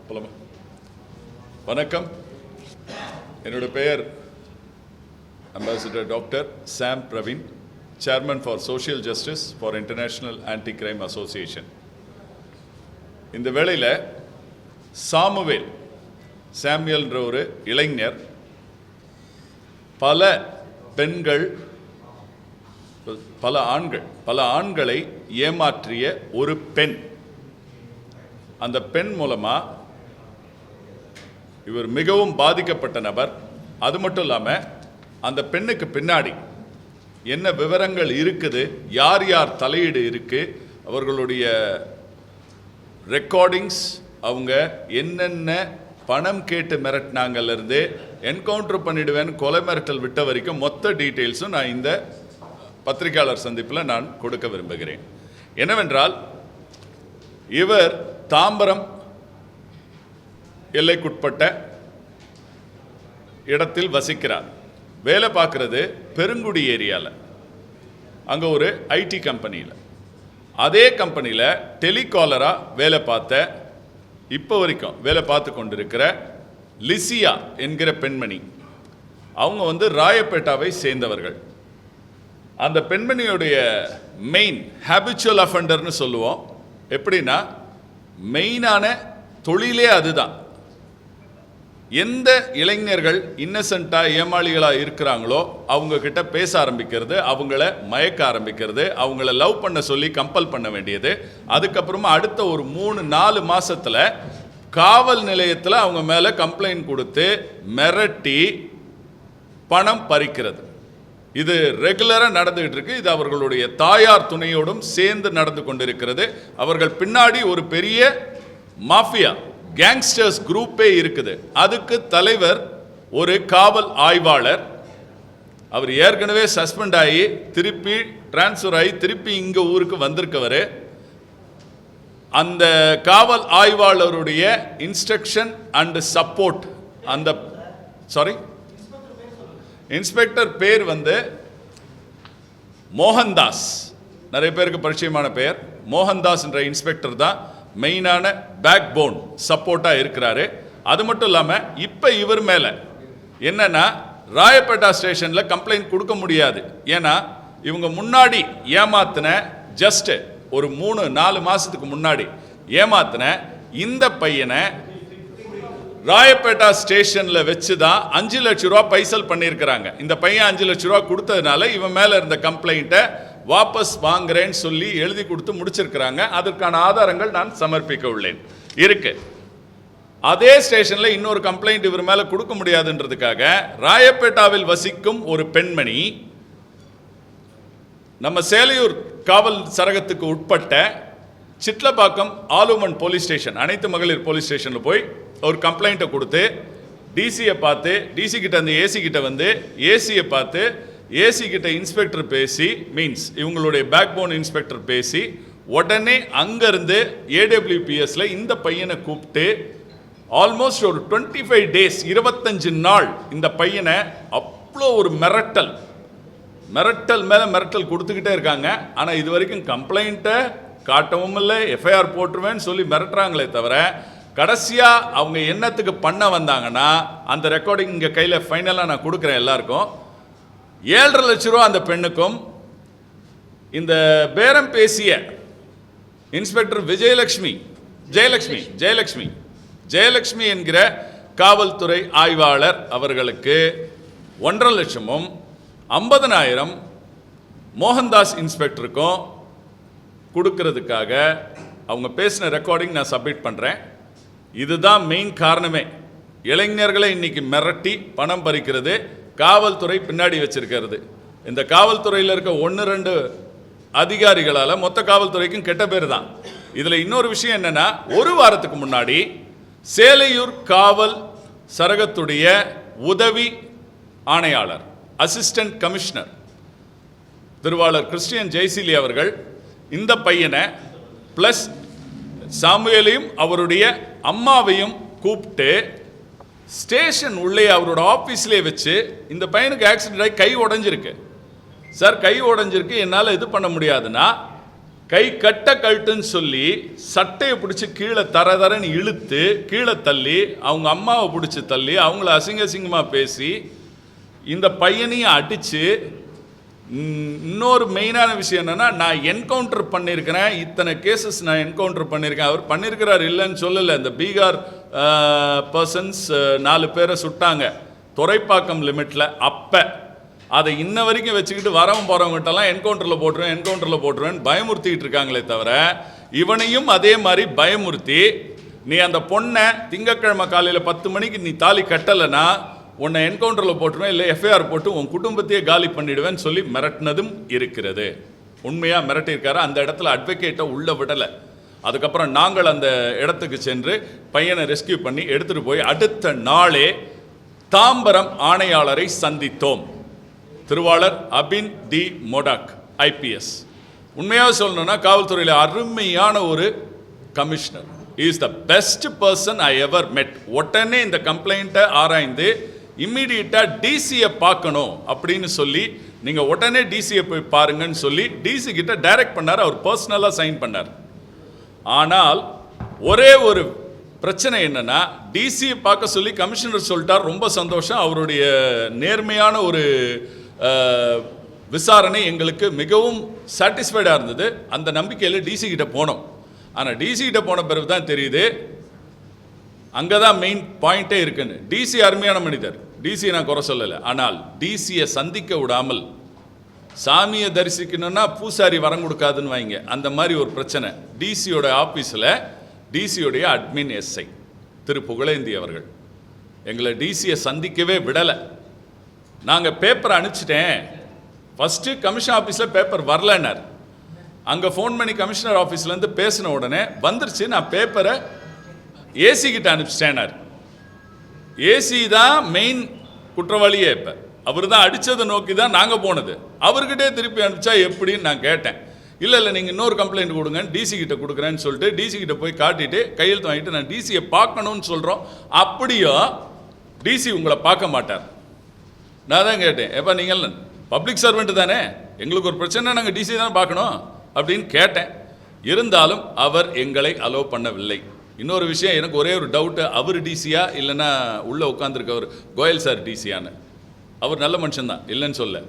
வணக்கம். என்னோட பெயர் ambassador doctor Sam Praveen, chairman for social justice for international anti crime association. இந்த வேளையில் சாமுவேல்ன்ற ஒரு இளைஞர் பல பெண்கள் பல ஆண்களை ஏமாற்றிய ஒரு பெண். அந்த பெண் மூலமா இவர் மிகவும் பாதிக்கப்பட்ட நபர். அது மட்டும் இல்லாமல் அந்த பெண்ணுக்கு பின்னாடி என்ன விவரங்கள் இருக்குது, யார் யார் தலையீடு இருக்கு, அவர்களுடைய ரெக்கார்டிங்ஸ், அவங்க என்னென்ன பணம் கேட்டு மிரட்டினாங்கலேருந்து என்கவுண்டர் பண்ணிடுவேன் கொலை மிரட்டல் விட்ட வரைக்கும் மொத்த டீட்டெயில்ஸும் நான் இந்த பத்திரிகையாளர் சந்திப்பில் நான் கொடுக்க விரும்புகிறேன். என்னவென்றால், இவர் தாம்பரம் எல்லைக்குட்பட்ட இடத்தில் வசிக்கிறார். வேலை பார்க்கறது பெருங்குடி ஏரியாவில், அங்கே ஒரு ஐடி கம்பெனியில். அதே கம்பெனியில் டெலிகாலராக வேலை பார்த்த, இப்போ வரைக்கும் வேலை பார்த்து கொண்டிருக்கிற லிசியா என்கிற பெண்மணி, அவங்க ராயப்பேட்டாவை சேர்ந்தவர்கள். அந்த பெண்மணியுடைய மெயின் ஹேபிச்சுவல் அஃபெண்டர்னு சொல்லுவோம். எப்படின்னா, மெயினான தொழிலே அதுதான். எந்த இளைஞர்கள் இன்னசென்ட்டாக ஏமாளிகளாக இருக்கிறாங்களோ அவங்க கிட்ட பேச ஆரம்பிக்கிறது, அவங்கள மயக்க ஆரம்பிக்கிறது, அவங்கள லவ் பண்ண சொல்லி கம்பல் பண்ண வேண்டியது. அதுக்கப்புறமா அடுத்த ஒரு 3-4 மாதத்தில் காவல் நிலையத்தில் அவங்க மேலே கம்ப்ளைண்ட் கொடுத்து மிரட்டி பணம் பறிக்கிறது. இது ரெகுலராக நடந்துகிட்டு இருக்கு. இது அவர்களுடைய தாயார் துணையோடும் சேர்ந்து நடந்து கொண்டிருக்கிறது. அவர்கள் பின்னாடி ஒரு பெரிய மாஃபியா கேங்ஸ்டர்ஸ் குரூப்பே இருக்குது. அதுக்கு தலைவர் ஒரு காவல் ஆய்வாளர். அவர் ஏற்கனவே சஸ்பெண்ட் ஆகி திருப்பி டிரான்ஸ்ஃபர் ஆகி திருப்பி இங்கே ஊருக்கு வந்திருக்கவர். அந்த காவல் ஆய்வாளருடைய இன்ஸ்ட்ரக்ஷன் அண்ட் சப்போர்ட், இன்ஸ்பெக்டர் பேர் மோகன்தாஸ். நிறைய பேருக்கு பரிச்சயமான பெயர். மோகன்தாஸ் என்ற இன்ஸ்பெக்டர் தான் மெயினான பேக் போன் சப்போர்ட்டாக இருக்கிறாரு. அது மட்டும் இல்லாமல் இப்போ இவர் மேலே என்னன்னா, ராயப்பேட்டா ஸ்டேஷனில் கம்ப்ளைண்ட் கொடுக்க முடியாது. ஏன்னா இவங்க முன்னாடி ஏமாத்தின, ஜஸ்ட் ஒரு 3-4 மாதத்துக்கு முன்னாடி ஏமாத்தின இந்த பையனை ராயப்பேட்டா ஸ்டேஷனில் வச்சு தான் 5 லட்ச ரூபா பைசல் பண்ணியிருக்கிறாங்க. இந்த பையன் 5 லட்ச ரூபா கொடுத்ததுனால இவன் மேலே இருந்த கம்ப்ளைண்ட்டை வாபஸ் வாங்குறேன்னு சொல்லி எழுதி கொடுத்து முடிச்சிருக்கிறாங்க. அதற்கான ஆதாரங்கள் நான் சமர்ப்பிக்க உள்ளேன் இருக்கு. அதே ஸ்டேஷனில் இன்னொரு கம்ப்ளைண்ட் இவர் மேலே கொடுக்க முடியாதுன்றதுக்காக ராயப்பேட்டாவில் வசிக்கும் ஒரு பெண்மணி நம்ம சேலையூர் காவல் சரகத்துக்கு உட்பட்ட சிட்லப்பாக்கம் ஆலுமன் போலீஸ் ஸ்டேஷன், அனைத்து மகளிர் போலீஸ் ஸ்டேஷனில் போய் ஒரு கம்ப்ளைண்ட்டை கொடுத்து டிசியை பார்த்து, டிசி கிட்ட அந்த ஏசி கிட்ட ஏசியை பார்த்து, ஏசி கிட்ட இன்ஸ்பெக்டர் பேசி, மீன்ஸ் இவங்களுடைய பேக் போன் இன்ஸ்பெக்டர் பேசி, உடனே அங்கேருந்து ஏடபிள்யூபிஎஸ்ல இந்த பையனை கூப்பிட்டு ஆல்மோஸ்ட் ஒரு 25 டேஸ் 25 நாள் இந்த பையனை அவ்வளோ ஒரு மிரட்டல் மேலே மிரட்டல் கொடுத்துக்கிட்டே இருக்காங்க. ஆனால் இது வரைக்கும் கம்ப்ளைண்ட்டை காட்டவும் இல்லை, எஃப்ஐஆர் போட்டுருவேன்னு சொல்லி மிரட்டுறாங்களே தவிர, கடைசியாக அவங்க என்னத்துக்கு பண்ண வந்தாங்கன்னா, அந்த ரெக்கார்டிங் இங்கே கையில் ஃபைனலாக நான் கொடுக்குறேன் எல்லாருக்கும். 7.5 லட்ச ரூபா அந்த பெண்ணுக்கும், இந்த பேரம் பேசிய இன்ஸ்பெக்டர் ஜெயலட்சுமி என்கிற காவல்துறை ஆய்வாளர் அவர்களுக்கு 1.5 லட்சமும் 50,000 மோகன்தாஸ் இன்ஸ்பெக்டருக்கும் கொடுக்கறதுக்காக அவங்க பேசின ரெக்கார்டிங் நான் சப்மிட் பண்ணுறேன். இதுதான் மெயின் காரணமே. இளைஞர்களை இன்னைக்கு மிரட்டி பணம் பறிக்கிறது காவல்துறை பின்னாடி வச்சிருக்கிறது. இந்த காவல்துறையில் இருக்க 1-2 அதிகாரிகளால் மொத்த காவல்துறைக்கும் கெட்ட பேர் தான். இதில் இன்னொரு விஷயம் என்னன்னா, ஒரு வாரத்துக்கு முன்னாடி சேலையூர் காவல் சரகத்துடைய உதவி ஆணையாளர், அசிஸ்டன்ட் கமிஷனர் திருவாளர் கிறிஸ்டியன் ஜெயசீலி அவர்கள் இந்த பையனை பிளஸ் சாமுவேலையும் அவருடைய அம்மாவையும் கூப்பிட்டு ஸ்டேஷன் உள்ளே அவரோட ஆஃபீஸ்லேயே வச்சு, இந்த பையனுக்கு ஆக்சிடென்ட் ஆகி கை உடஞ்சிருக்கு சார், கை உடஞ்சிருக்கு, என்னால் இது பண்ண முடியாதுன்னா கை கட்ட கழட்டுன்னு சொல்லி சட்டையை பிடிச்சி கீழே தரன்னு இழுத்து கீழே தள்ளி அவங்க அம்மாவை பிடிச்சி தள்ளி அவங்கள அசிங்கமாக பேசி இந்த பையனையும் அடித்து, இன்னொரு மெயினான விஷயம் என்னென்னா, நான் என்கவுண்டர் பண்ணியிருக்கிறேன், இத்தனை கேசஸ் நான் என்கவுண்டர் பண்ணியிருக்கேன். அவர் பண்ணியிருக்கிறார் இல்லைன்னு சொல்லலை. இந்த பீகார் பர்சன்ஸ் 4 பேரை சுட்டாங்க துறைப்பாக்கம் லிமிட்டில். அப்போ அதை இன்ன வரைக்கும் வச்சுக்கிட்டு வரவங்க போகிறவங்ககிட்டலாம் என்கவுண்டரில் போட்டுருவேன் பயமுறுத்திக்கிட்டு இருக்காங்களே தவிர, இவனையும் அதே மாதிரி பயமுறுத்தி, நீ அந்த பொண்ணை திங்கக்கிழமை காலையில் 10 மணிக்கு நீ தாலி கட்டலைன்னா உன்னை என்கவுண்டரில் போட்டுருவேன், இல்லை எஃப்ஐஆர் போட்டு உன் குடும்பத்தையே காலி பண்ணிடுவேன்னு சொல்லி மிரட்டினதும் இருக்கிறது. உண்மையாக மிரட்டியிருக்காரு. அந்த இடத்துல அட்வொகேட்டை உள்ளே விடலை. அதுக்கப்புறம் நாங்கள் அந்த இடத்துக்கு சென்று பையனை ரெஸ்கியூ பண்ணி எடுத்துகிட்டு போய் அடுத்த நாளே தாம்பரம் ஆணையாளரை சந்தித்தோம். திருவாளர் அபின் டி மோடாக் IPS. உண்மையாக சொல்லணும்னா காவல்துறையில் அருமையான ஒரு commissioner. Is the best person I ever met. உடனே இந்த கம்ப்ளைண்ட்டை ஆராய்ந்து இம்மிடியட்டாக டிசியை பார்க்கணும் அப்படின்னு சொல்லி, நீங்கள் உடனே டிசியை போய் பாருங்கன்னு சொல்லி டிசி கிட்ட டைரக்ட் பண்ணார். அவர் பர்சனலாக சைன் பண்ணார். ஆனால் ஒரே ஒரு பிரச்சனை என்னன்னா, டிசியை பார்க்க சொல்லி கமிஷனர் சொல்லிட்டார். ரொம்ப சந்தோஷம். அவருடைய நேர்மையான ஒரு விசாரணை எங்களுக்கு மிகவும் சாட்டிஸ்ஃபைடாக இருந்தது. அந்த நம்பிக்கையில் டிசி கிட்ட போனோம். ஆனால் டிசி கிட்ட போன பிறகு தான் தெரியுது அங்கே தான் மெயின் பாயிண்டே இருக்குன்னு. டிசி அருமையான மனிதர், டிசியை நான் குறை சொல்லலை. ஆனால் டிசியை சந்திக்க விடாமல், சாமியை தரிசிக்கணும்னா பூசாரி வரம் கொடுக்காதுன்னு வைங்க, அந்த மாதிரி ஒரு பிரச்சனை. டிசியோட ஆஃபீஸில் டிசியோடைய அட்மின் SI திரு புகழேந்தி அவர்கள் எங்களை டிசியை சந்திக்கவே விடலை. நாங்கள் பேப்பரை அனுப்பிச்சிட்டேன். ஃபஸ்ட்டு கமிஷன் ஆஃபீஸில் பேப்பர் வரலன்னார். அங்கே ஃபோன் பண்ணி கமிஷனர் ஆஃபீஸ்லேருந்து பேசின உடனே வந்துருச்சு, நான் பேப்பரை ஏசி கிட்ட அனுப்பிச்சிட்டேனார். ஏசி தான் மெயின் குற்றவாளியே. இப்போ அவர் தான் அடித்ததை நோக்கி தான் நாங்கள் போனது. அவர்கிட்டே திருப்பி அனுப்பிச்சா எப்படின்னு நான் கேட்டேன். இல்லை நீங்கள் இன்னொரு கம்ப்ளைண்ட் கொடுங்க, டிசி கிட்ட கொடுக்குறேன்னு சொல்லிட்டு டிசி கிட்ட போய் காட்டிட்டு கையெழுத்து வாங்கிட்டு நான் டிசியை பார்க்கணும்னு சொல்கிறோம். அப்படியோ டிசி உங்களை பார்க்க மாட்டார். நான் தான் கேட்டேன், எப்போ நீங்கள் பப்ளிக் சர்வெண்ட் தானே, எங்களுக்கு ஒரு பிரச்சனை, நாங்கள் டிசி தானே பார்க்கணும் அப்படின்னு கேட்டேன். இருந்தாலும் அவர் எங்களை அலோவ் பண்ணவில்லை. இன்னொரு விஷயம், எனக்கு ஒரே ஒரு டவுட்டு, அவர் டிசியா இல்லைன்னா உள்ளே உட்காந்துருக்கவர் கோயல் சார் டிசியான்னு. அவர் நல்ல மனுஷன்தான், இல்லைன்னு சொல்ல.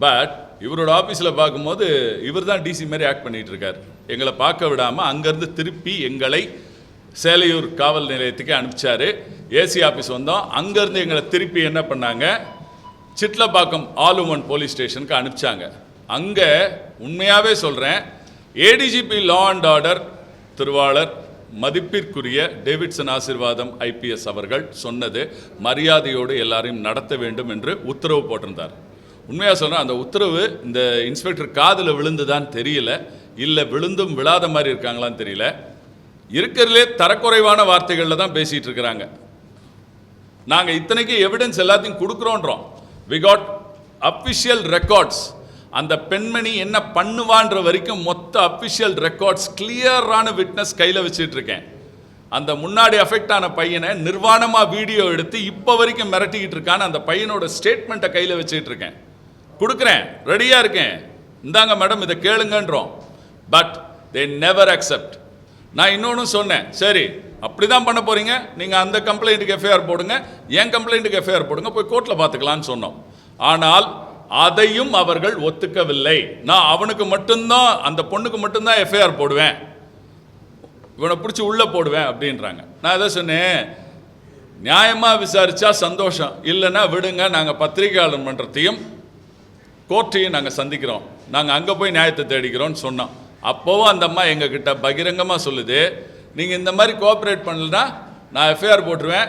பட் இவரோட ஆஃபீஸில் பார்க்கும்போது இவர் தான் டிசி மாதிரி ஆக்ட் பண்ணிகிட்டு இருக்கார். எங்களை பார்க்க விடாமல் அங்கேருந்து திருப்பி எங்களை சேலையூர் காவல் நிலையத்துக்கு அனுப்பிச்சார். ஏசி ஆஃபீஸ் வந்தோம். அங்கேருந்து எங்களை திருப்பி என்ன பண்ணாங்க, சிட்லப்பாக்கம் ஆல்-உமன் போலீஸ் ஸ்டேஷனுக்கு அனுப்பிச்சாங்க. அங்கே உண்மையாகவே சொல்கிறேன், ADGP லா அண்ட் ஆர்டர் திருவாளர் மதிப்பிற்குரிய டேவிட்சன் ஆசீர்வாதம் IPS அவர்கள் சொன்னது, மரியாதையோடு எல்லாரையும் நடத்த வேண்டும் என்று உத்தரவு போட்டிருந்தார். உண்மையாக சொல்கிறேன், அந்த உத்தரவு இந்த இன்ஸ்பெக்டர் காதில் விழுந்துதான் தெரியல, இல்லை விழுந்தும் விழாத மாதிரி இருக்காங்களான்னு தெரியல. இருக்கிறதுலே தரக்குறைவான வார்த்தைகளில் தான் பேசிகிட்டு இருக்கிறாங்க. நாங்கள் இத்தனைக்கு எவிடன்ஸ் எல்லாத்தையும் கொடுக்குறோன்றோம். We got official records. அந்த பெண்மணி என்ன பண்ணுவான்ற வரைக்கும் மொத்த அஃபிஷியல் ரெக்கார்ட்ஸ், கிளியரான விட்னஸ் கையில் வச்சுட்டு இருக்கேன். அந்த முன்னாடி அஃபெக்ட் ஆன பையனை நிர்வாணமாக வீடியோ எடுத்து இப்போ வரைக்கும் மிரட்டிக்கிட்டு இருக்கான்னு அந்த பையனோட ஸ்டேட்மெண்ட்டை கையில் வச்சுட்டு இருக்கேன். கொடுக்குறேன், ரெடியாக இருக்கேன், இந்தாங்க மேடம் இதை கேளுங்கன்றோம். But they never accept. நான் இன்னொன்று சொன்னேன், சரி அப்படி தான் பண்ண போகிறீங்க, நீங்கள் அந்த கம்ப்ளைண்ட்டுக்கு எஃப்ஐஆர் போடுங்க, என் கம்ப்ளைண்ட்டுக்கு எஃப்ஐஆர் போடுங்க, போய் கோர்ட்டில் பார்த்துக்கலான்னு சொன்னோம். ஆனால் அதையும் அவர்கள் ஒத்துக்கவில்லை. நான் அவனுக்கு மட்டும்தான், அந்த பொண்ணுக்கு மட்டும்தான் எஃப்ஐஆர் போடுவேன், இவனை பிடிச்சி உள்ளே போடுவேன் அப்படின்றாங்க. நான் எதை சொன்னேன், நியாயமாக விசாரித்தா சந்தோஷம், இல்லைன்னா விடுங்க, நாங்கள் பத்திரிகையாளர் மன்றத்தையும் கோர்ட்டையும் நாங்கள் சந்திக்கிறோம், நாங்கள் அங்கே போய் நியாயத்தை தேடிக்கிறோன்னு சொன்னோம். அப்போவும் அந்த அம்மா எங்ககிட்ட பகிரங்கமாக சொல்லுது, நீங்கள் இந்த மாதிரி கோஆப்ரேட் பண்ணலன்னா நான் எஃப்ஐஆர் போட்டுருவேன்,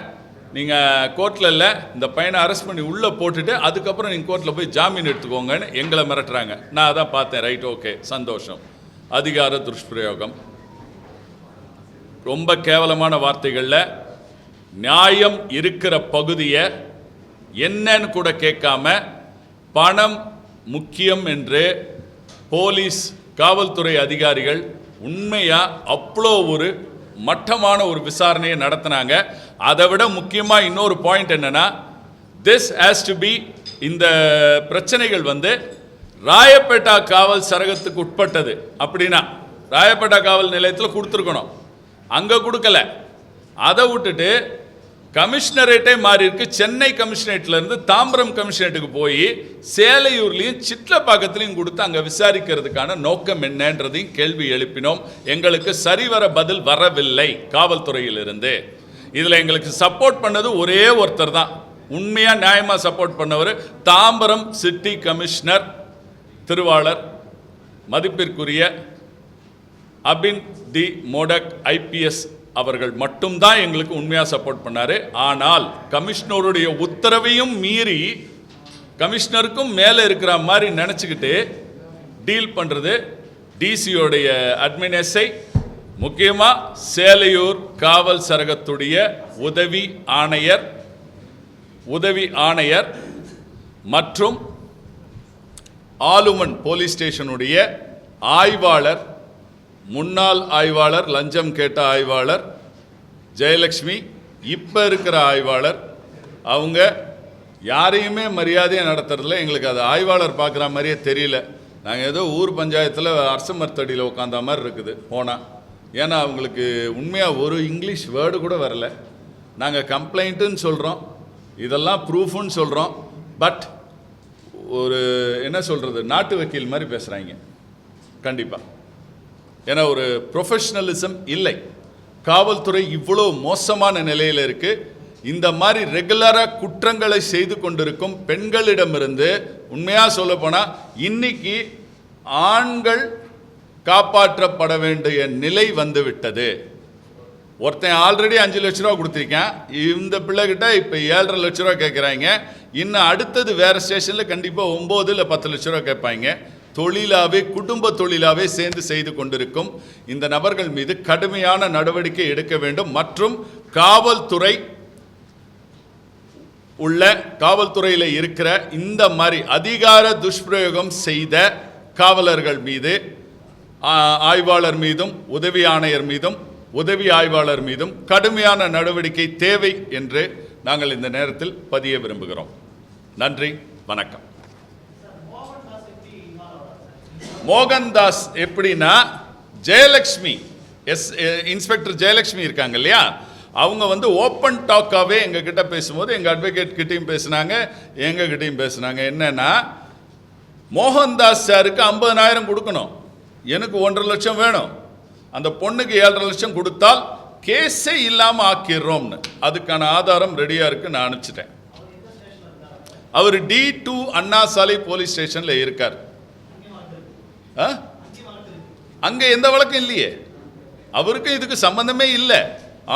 நீங்கள் கோர்ட்டில் இல்லை இந்த பையனை அரெஸ்ட் பண்ணி உள்ளே போட்டுட்டு அதுக்கப்புறம் நீங்கள் கோர்ட்டில் போய் ஜாமீன் எடுத்துக்கோங்கன்னு எங்களை மிரட்டுறாங்க. நான் அதான் பார்த்தேன், ரைட் ஓகே சந்தோஷம். அதிகார துஷ்பிரயோகம், ரொம்ப கேவலமான வார்த்தைகளில் நியாயம் இருக்கிற பகுதியை என்னன்னு கூட கேட்காம பணம் முக்கியம் என்று போலீஸ் காவல்துறை அதிகாரிகள் உண்மையாக அவ்வளோ ஒரு மட்டமான ஒரு விசாரணையை நடத்தினாங்க. அதை விட முக்கியமாக இன்னொரு பாயிண்ட் என்னன்னா, திஸ் ஹேஸ் டு பி, இந்த பிரச்சனைகள் ராயப்பேட்டா காவல் சரகத்துக்கு உட்பட்டது அப்படின்னா ராயப்பேட்டை காவல் நிலையத்தில் கொடுத்துருக்கணும், அங்கே கொடுக்கல. அதை விட்டுட்டு கமிஷனரேட்டே மாறி இருக்கு. சென்னை கமிஷனரேட்லேருந்து தாம்பரம் கமிஷனரேட்டுக்கு போய் சேலையூர்லேயும் சிட்லப்பாக்கத்துலையும் கொடுத்து அங்கே விசாரிக்கிறதுக்கான நோக்கம் என்னன்றதையும் கேள்வி எழுப்பினோம். எங்களுக்கு சரிவர பதில் வரவில்லை காவல்துறையிலிருந்து. இதில் எங்களுக்கு சப்போர்ட் பண்ணது ஒரே ஒருத்தர் தான், உண்மையாக நியாயமாக சப்போர்ட் பண்ணவர் தாம்பரம் சிட்டி கமிஷனர் திருவாளர் மதிப்பிற்குரிய அபின் டி மோடக் ஐபிஎஸ் அவர்கள் மட்டும்தான் எங்களுக்கு உண்மையாக சப்போர்ட் பண்ணார். ஆனால் கமிஷனருடைய உத்தரவையும் மீறி கமிஷனருக்கும் மேலே இருக்கிற மாதிரி நினச்சிக்கிட்டு டீல் பண்ணுறது டிசியோடைய அட்மினஸை, முக்கியமாக சேலையூர் காவல் சரகத்துடைய உதவி ஆணையர் மற்றும் ஆலுமன் போலீஸ் ஸ்டேஷனுடைய ஆய்வாளர், முன்னாள் ஆய்வாளர், லஞ்சம் கேட்ட ஆய்வாளர் ஜெயலட்சுமி, இப்போ இருக்கிற ஆய்வாளர், அவங்க யாரையுமே மரியாதையாக நடத்துறதில்ல. எங்களுக்கு அது ஆய்வாளர் பார்க்குற மாதிரியே தெரியல. நாங்கள் ஏதோ ஊர் பஞ்சாயத்தில் அரச மரத்தடியில் உட்காந்த மாதிரி இருக்குது போனால். ஏன்னா அவங்களுக்கு உண்மையாக ஒரு இங்கிலீஷ் வேர்டு கூட வரல. நாங்கள் கம்ப்ளைண்ட்டுன்னு சொல்கிறோம், இதெல்லாம் ப்ரூஃப்னு சொல்கிறோம், பட் ஒரு என்ன சொல்கிறது, நாட்டு வக்கீல் மாதிரி பேசுகிறாங்க கண்டிப்பாக. ஏன்னா ஒரு ப்ரொஃபஷ்னலிசம் இல்லை. காவல்துறை இவ்வளோ மோசமான நிலையில் இருக்குது. இந்த மாதிரி ரெகுலராக குற்றங்களை செய்து கொண்டிருக்கும் பெண்களிடமிருந்து உண்மையாக சொல்லப்போனால் இன்னைக்கு ஆண்கள் காப்பாற்றப்பட வேண்டிய நிலை வந்துவிட்டது. ஒருத்தன் ஆல்ரெடி 5 லட்ச ரூபா கொடுத்துருக்கேன், இந்த பிள்ளைகிட்ட இப்போ 7.5 லட்ச ரூபா கேட்குறாங்க. இன்னும் அடுத்தது வேறு ஸ்டேஷனில் கண்டிப்பாக 9 இல்லை 10 லட்ச ரூபா கேட்பாங்க. தொழிலாகவே குடும்ப தொழிலாகவே சேர்ந்து செய்து கொண்டிருக்கும் இந்த நபர்கள் மீது கடுமையான நடவடிக்கை எடுக்க வேண்டும். மற்றும் காவல்துறையில் இருக்கிற இந்த மாதிரி அதிகார துஷ்பிரயோகம் செய்த காவலர்கள் மீது, ஆய்வாளர் மீதும் உதவி ஆணையர் மீதும் உதவி ஆய்வாளர் மீதும் கடுமையான நடவடிக்கை தேவை என்று நாங்கள் இந்த நேரத்தில் பதிய விரும்புகிறோம். நன்றி, வணக்கம். மோகன்தாஸ் எப்படின்னா, ஜெயலட்சுமி இன்ஸ்பெக்டர் ஜெயலட்சுமி இருக்காங்க இல்லையா, அவங்க ஓப்பன் டாக்காகவே எங்ககிட்ட பேசும்போது எங்கள் அட்வொகேட் கிட்டையும் பேசினாங்க, எங்ககிட்டையும் பேசினாங்க. என்னன்னா, மோகன்தாஸ் சாருக்கு 50,000 கொடுக்கணும், எனக்கு 1.5 லட்சம் வேணும், அந்த பொண்ணுக்கு 7.5 லட்சம் கொடுத்தால் கேஸே இல்லாமல் ஆக்கிடுறோம்னு. அதுக்கான ஆதாரம் ரெடியாக இருக்கு, நான் அனுப்பிச்சிட்டேன். அவர் D2 அண்ணா சாலை போலீஸ் ஸ்டேஷனில் இருக்கார். அங்கே எந்த வழக்கம் இல்லையே, அவருக்கு இதுக்கு சம்பந்தமே இல்லை.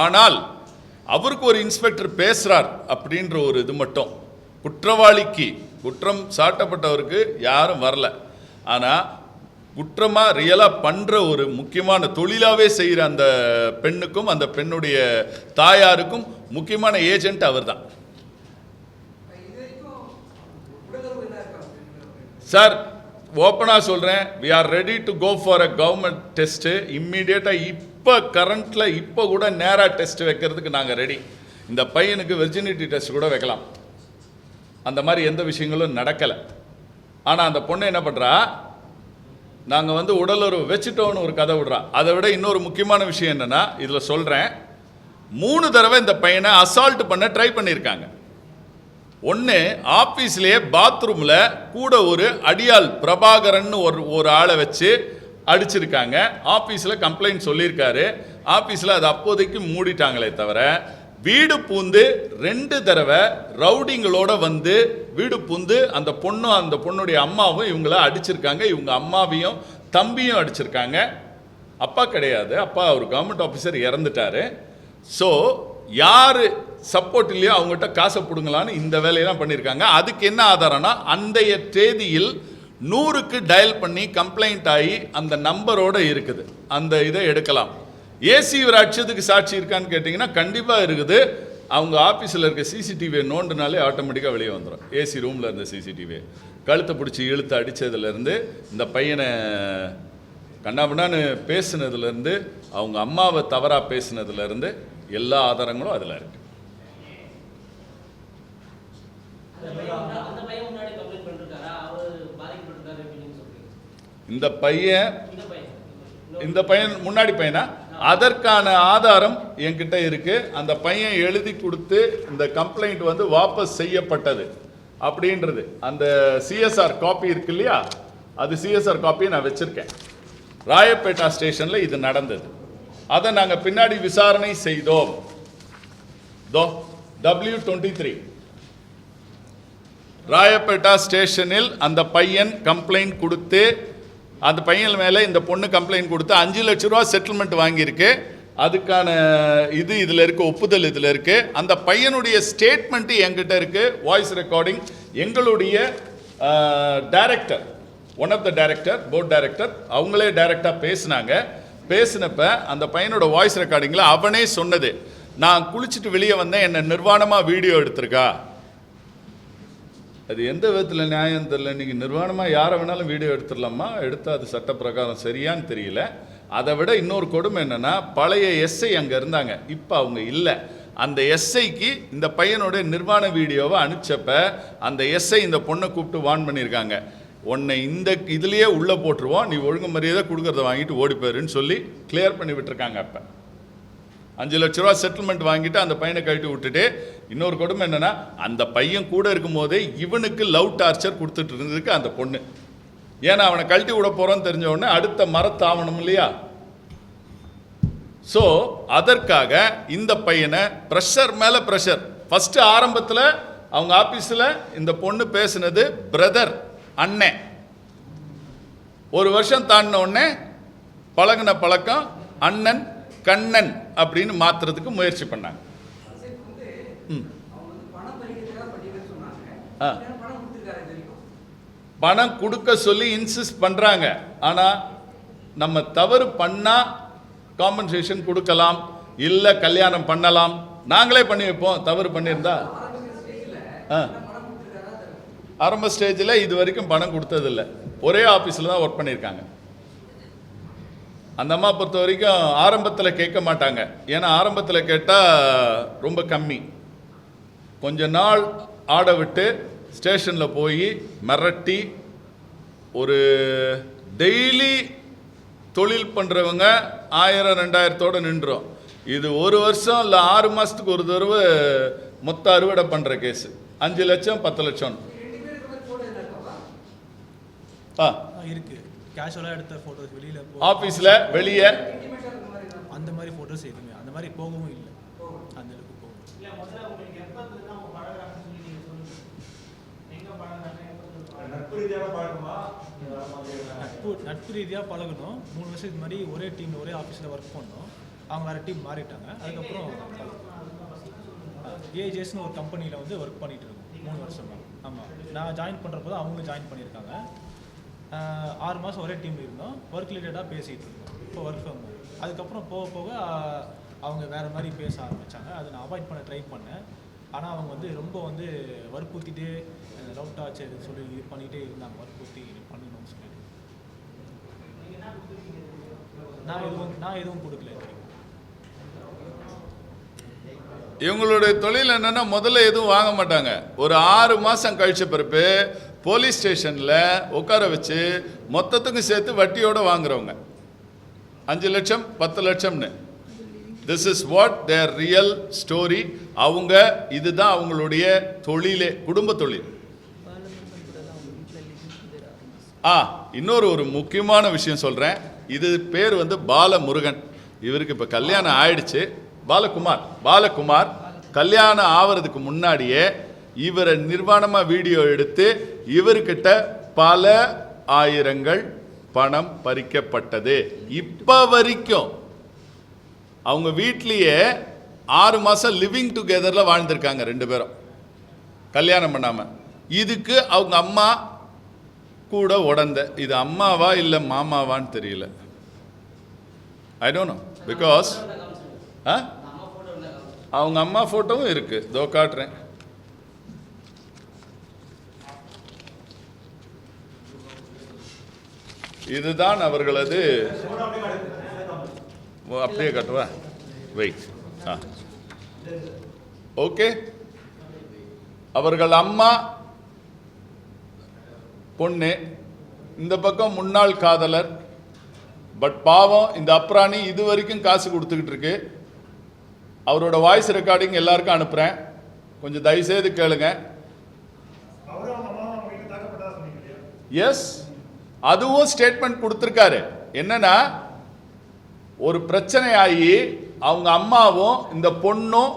ஆனால் அவருக்கு ஒரு இன்ஸ்பெக்டர் பேசுகிறார் அப்படின்ற ஒரு இது மட்டும். குற்றவாளிக்கு, குற்றம் சாட்டப்பட்டவருக்கு யாரும் வரல, ஆனால் குற்றமாக ரியலாக பண்ணுற ஒரு முக்கியமான தொழிலாகவே செய்கிற அந்த பெண்ணுக்கும் அந்த பெண்ணுடைய தாயாருக்கும் முக்கியமான ஏஜென்ட் அவர் தான். சார் ஓப்பனாக சொல்கிறேன், we are ready to go for a government test இம்மீடியட்டாக. இப்போ கரண்ட்டில் இப்போ கூட நேராக டெஸ்ட் வைக்கிறதுக்கு நாங்கள் ரெடி. இந்த பையனுக்கு வெர்ஜினிட்டி டெஸ்ட் கூட வைக்கலாம், அந்த மாதிரி எந்த விஷயங்களும் நடக்கலை. ஆனால் அந்த பொண்ணு என்ன பண்ணுறா, நாங்கள் உடலுறவு வச்சுட்டோன்னு ஒரு கதை விடுறா. அதை விட இன்னொரு முக்கியமான விஷயம் என்னென்னா, இதில் சொல்கிறேன், 3 தடவை இந்த பையனை அசால்ட் பண்ண ட்ரை பண்ணியிருக்காங்க. ஒன்று, ஆஃபீஸ்லேயே பாத்ரூமில் கூட ஒரு அடியாள் பிரபாகரன் ஒரு ஆளை வச்சு அடிச்சிருக்காங்க. ஆஃபீஸில் கம்ப்ளைண்ட் சொல்லியிருக்காரு. ஆஃபீஸில் அது அப்போதைக்கு மூடிட்டாங்களே தவிர, வீடு பூந்து 2 தடவை ரவுடிங்களோட வீடு பூந்து அந்த பொண்ணும் அந்த பொண்ணுடைய அம்மாவும் இவங்கள அடிச்சிருக்காங்க. இவங்க அம்மாவையும் தம்பியும் அடிச்சிருக்காங்க. அப்பா கிடையாது, அப்பா ஒரு கவர்மெண்ட் ஆஃபீஸர் இறந்துட்டாரு. ஸோ யார் சப்போர்ட் இல்லையோ அவங்ககிட்ட காசை பிடுங்கலான்னு இந்த வேலையெல்லாம் பண்ணியிருக்காங்க. அதுக்கு என்ன ஆதாரம்னா, அந்தைய தேதியில் 100க்கு டயல் பண்ணி கம்ப்ளைண்ட் ஆகி அந்த நம்பரோடு இருக்குது. அந்த இதை எடுக்கலாம். ஏசி ஒரு அடிச்சதுக்கு சாட்சி இருக்கான்னு கேட்டிங்கன்னா கண்டிப்பாக இருக்குது. அவங்க ஆஃபீஸில் இருக்க சிசிடிவியை நோண்டுனாலே ஆட்டோமேட்டிக்காக வெளியே வந்துடும். ஏசி ரூமில் இருந்த சிசிடிவி கழுத்தை பிடிச்சி இழுத்து அடித்ததுலேருந்து, இந்த பையனை கண்ணாபின்னான்னு பேசுனதுலேருந்து, அவங்க அம்மாவை தவறாக பேசுனதுலேருந்து எல்லா ஆதாரங்களும் அதில் இருக்குது. இந்த பையன் இந்த பையன் முன்னாடி பையனா? அதற்கான ஆதாரம் என்கிட்ட இருக்கு. அந்த பையன் எழுதி கொடுத்து இந்த கம்ப்ளைண்ட் வந்து வாபஸ் செய்யப்பட்டது அப்படின்றது அந்த சிஎஸ்ஆர் காப்பி இருக்கு இல்லையா, அது சிஎஸ்ஆர் காப்பியை நான் வச்சிருக்கேன். ராயப்பேட்டா ஸ்டேஷன்ல இது நடந்தது. அதை நாங்கள் பின்னாடி விசாரணை செய்தோம். W23 ராயப்பேட்டா ஸ்டேஷனில் அந்த பையன் கம்ப்ளைண்ட் கொடுத்து, அந்த பையன் மேலே இந்த பொண்ணு கம்ப்ளைண்ட் கொடுத்து 5 லட்ச ரூபா செட்டில்மெண்ட் வாங்கியிருக்கு. அதுக்கான இது இதில் இருக்குது, ஒப்புதல் இதில் இருக்குது. அந்த பையனுடைய ஸ்டேட்மெண்ட்டு என்கிட்ட இருக்குது, வாய்ஸ் ரெக்கார்டிங். எங்களுடைய director, one of the director, board director, அவங்களே டைரக்டாக பேசினப்ப அந்த பையனோட வாய்ஸ் ரெக்கார்டிங்கில் அவனே சொன்னது, நான் குளிச்சுட்டு வெளியே வந்தேன், என்னை நிர்வாணமாக வீடியோ எடுத்திருக்கா. அது எந்த விதத்தில் நியாயம் தெரியல. நீங்கள் நிர்வாணமாக யாரை வேணாலும் வீடியோ எடுத்துடலாமா? எடுத்தால் அது சட்ட பிரகாரம் சரியான்னு தெரியல. அதை விட இன்னொரு கொடுமை என்னென்னா, பழைய எஸ்ஐ அங்கே இருந்தாங்க, இப்போ அவங்க இல்லை. அந்த எஸ்ஐக்கு இந்த பையனோட நிர்வாண வீடியோவை அனுப்பிச்சப்ப அந்த எஸ்ஐ இந்த பொண்ணை கூப்பிட்டு வார்ன் பண்ணியிருக்காங்க, உன்னை இந்த இதுலேயே உள்ளே போட்டுருவோம், நீ ஒழுங்கு மரியாதை கொடுக்குறத வாங்கிட்டு ஓடி போயிருன்னு சொல்லி கிளியர் பண்ணி விட்டுருக்காங்க. அப்போ 5 லட்ச ரூபா செட்டில்மெண்ட் வாங்கிட்டு அந்த பையனை கழட்டி விட்டுட்டு, இன்னொரு கொடுமை என்னன்னா, அந்த பையன் கூட இருக்கும் போதே இவனுக்கு லவ் டார்ச்சர் கொடுத்துட்டு இருந்ததுக்கு அந்த பொண்ணு. ஏன்னா அவனை கழட்டி விட போறோன்னு தெரிஞ்ச உடனே அடுத்த மரத்தாவணும் இல்லையா. ஸோ அதற்காக இந்த பையனை ப்ரெஷர் மேலே ப்ரெஷர். ஃபர்ஸ்ட் ஆரம்பத்தில் அவங்க ஆஃபீஸில் இந்த பொண்ணு பேசினது பிரதர், அண்ணன். 1 வருஷம் தாண்டின உடனே பழகின பழக்கம் அண்ணன், கண்ணன் அப்படின்னு மாத்துறதுக்கு முயற்சி பண்ணாங்க. பணம் கொடுக்க சொல்லி இன்சிஸ்ட் பண்றாங்க. ஆனா நம்ம தவறு பண்ணா காம்பன்சேஷன் கொடுக்கலாம், இல்ல கல்யாணம் பண்ணலாம், நாங்களே பண்ணி வைப்போம். தவறு பண்ணியிருந்தா ஆரம்ப ஸ்டேஜில் இது வரைக்கும் பணம் கொடுத்ததில்லை. ஒரே ஆஃபீஸில் தான் ஒர்க் பண்ணியிருக்காங்க. அந்த அம்மா பொறுத்த வரைக்கும் ஆரம்பத்தில் கேட்க மாட்டாங்க. ஏன்னா ஆரம்பத்தில் கேட்டால் ரொம்ப கம்மி. கொஞ்ச நாள் ஆட விட்டு ஸ்டேஷனில் போய் மிரட்டி, ஒரு டெய்லி தொழில் பண்ணுறவங்க 1000-2000 நின்றோம். இது 1 வருஷம் இல்லை 6 மாதத்துக்கு ஒரு தடவை மொத்த அறுவடை பண்ணுற கேஸு. 5 லட்சம் 10 லட்சம் இருக்கு. கேஷுவலாக எடுத்த ஃபோட்டோஸ் வெளியில் ஆஃபீஸில் வெளியே அந்த மாதிரி ஃபோட்டோஸ் எதுவுமே அந்த மாதிரி போகவும் இல்லை. அந்த அளவுக்கு போகும். நட்பு ரீதியாக பழகணும். 3 வருஷத்துக்கு முன்னாடி ஒரே டீம் ஒரே ஆஃபீஸில் ஒர்க் பண்ணோம். அவங்க வேறு டீம் மாறிட்டாங்க. அதுக்கப்புறம் ஏஜேஸ்னு ஒரு கம்பெனியில் வந்து ஒர்க் பண்ணிகிட்டு இருக்கோம் 3 வருஷமாக. ஆமாம், நான் ஜாயின் பண்ணுறப்போ தான் அவங்களும் ஜாயின் பண்ணியிருக்காங்க. 6 மாதம் ஒரே டீம் இருந்தோம். ஒர்க் ரிலேட்டடாக பேசிகிட்டு இருந்தோம். இப்போ ஒர்க் ஃப்ரம் ஹோம். அதுக்கப்புறம் போக போக அவங்க வேறு மாதிரி பேச ஆரம்பித்தாங்க. அதை நான் அவாய்ட் பண்ண ட்ரை பண்ணேன். ஆனால் அவங்க வந்து ரொம்ப வந்து வற்புறுத்திட்டு லவ் டார்ச்சர் சொல்லி இது பண்ணிகிட்டே இருந்தாங்க. வற்புறுத்தி பண்ணணும்னு சொல்லிட்டு நான் எதுவும் கொடுக்கல. இவங்களுடைய தொழில் என்னன்னா, முதல்ல எதுவும் வாங்க மாட்டாங்க. ஒரு 6 மாதம் கழிச்ச பிறப்பு போலீஸ் ஸ்டேஷனில் உட்கார வச்சு மொத்தத்துக்கும் சேர்த்து வட்டியோடு வாங்குறவங்க 5 லட்சம் 10 லட்சம்னு. This is what their real story. அவங்க இதுதான் அவங்களுடைய தொழிலே, குடும்ப தொழில். இன்னொரு ஒரு முக்கியமான விஷயம் சொல்கிறேன். இது பேர் வந்து பாலமுருகன். இவருக்கு இப்போ கல்யாணம் ஆயிடுச்சு. பாலகுமார் கல்யாணம் ஆவறதுக்கு முன்னாடியே இவரை நிர்வாணமாக வீடியோ எடுத்து இவர்கிட்ட பல ஆயிரங்கள் பணம் பறிக்கப்பட்டது. இப்போ வரைக்கும் அவங்க வீட்லேயே 6 மாதம் லிவிங் டுகெதரில் வாழ்ந்திருக்காங்க 2 பேரும் கல்யாணம் பண்ணாமல். இதுக்கு அவங்க அம்மா கூட உடந்த, இது அம்மாவா இல்லை மாமாவான்னு தெரியல. I don't know. பிகாஸ் அவங்க அம்மா ஃபோட்டோவும் இருக்கு, இதோ காட்டுறேன். இதுதான் அவர்களது. அப்படியே காட்டுவா, வெயிட். ஓகே, அவர்கள் அம்மா பொண்ணு, இந்த பக்கம் முன்னாள் காதலர், பட் பாவம் இந்த அப்ராணி இது வரைக்கும் காசு கொடுத்துக்கிட்டு இருக்கு. அவரோட வாய்ஸ் ரெக்கார்டிங் எல்லாருக்கும் அனுப்புகிறேன், கொஞ்சம் தயவுசெய்து கேளுங்க. எஸ், அதுவும் ஸ்டேட்மெண்ட் கொடுத்துருக்காரு. என்னன்னா, ஒரு பிரச்சனை ஆகி அவங்க அம்மாவும் இந்த பொண்ணும்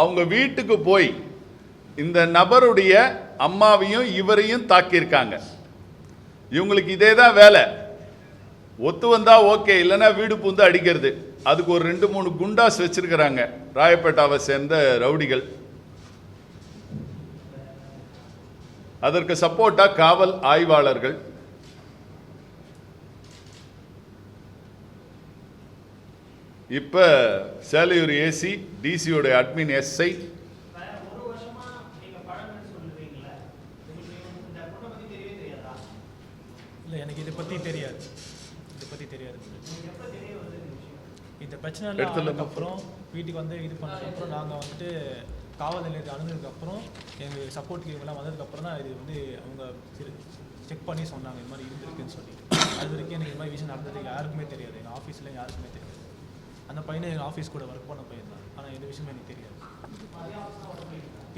அவங்க வீட்டுக்கு போய் இந்த நபருடைய அம்மாவையும் இவரையும் தாக்கியிருக்காங்க. இவங்களுக்கு இதே தான் வேலை. ஒத்து வந்தா ஓகே, இல்லைன்னா வீடு பூந்து அடிக்கிறது. அதுக்கு ஒரு 2-3 குண்டாஸ் வச்சிருக்கிறாங்க, ராயப்பேட்டாவை சேர்ந்த ரவுடிகள். அதற்கு சப்போர்ட்டா காவல் ஆய்வாளர்கள். இப்ப சேலையூர் ஏசி, டிசியோட அட்மின் எஸ்ஐ. இல்லை, எனக்கு இதை பற்றி தெரியாது. இந்த பிரச்சனை அப்புறம் வீட்டுக்கு வந்து இது பண்ணதுக்கப்புறம் நாங்கள் வந்துட்டு காவல் நிலையத்தை அணுனதுக்கப்புறம் எங்கள் சப்போர்ட் இவங்கெல்லாம் வந்ததுக்கப்புறம் தான் இது வந்து அவங்க செக் பண்ணி சொன்னாங்க இது மாதிரி இருந்திருக்குன்னு சொல்லி. அது வரைக்கும் எனக்கு இது மாதிரி விஷயம் நடந்தது யாருக்குமே தெரியாது. எங்கள் ஆஃபீஸில் யாருக்குமே தெரியாது. அந்த பையனை எங்கள் ஆஃபீஸ் கூட ஒர்க் பண்ண பையன் தான். ஆனால் எந்த விஷயமே எனக்கு தெரியாது.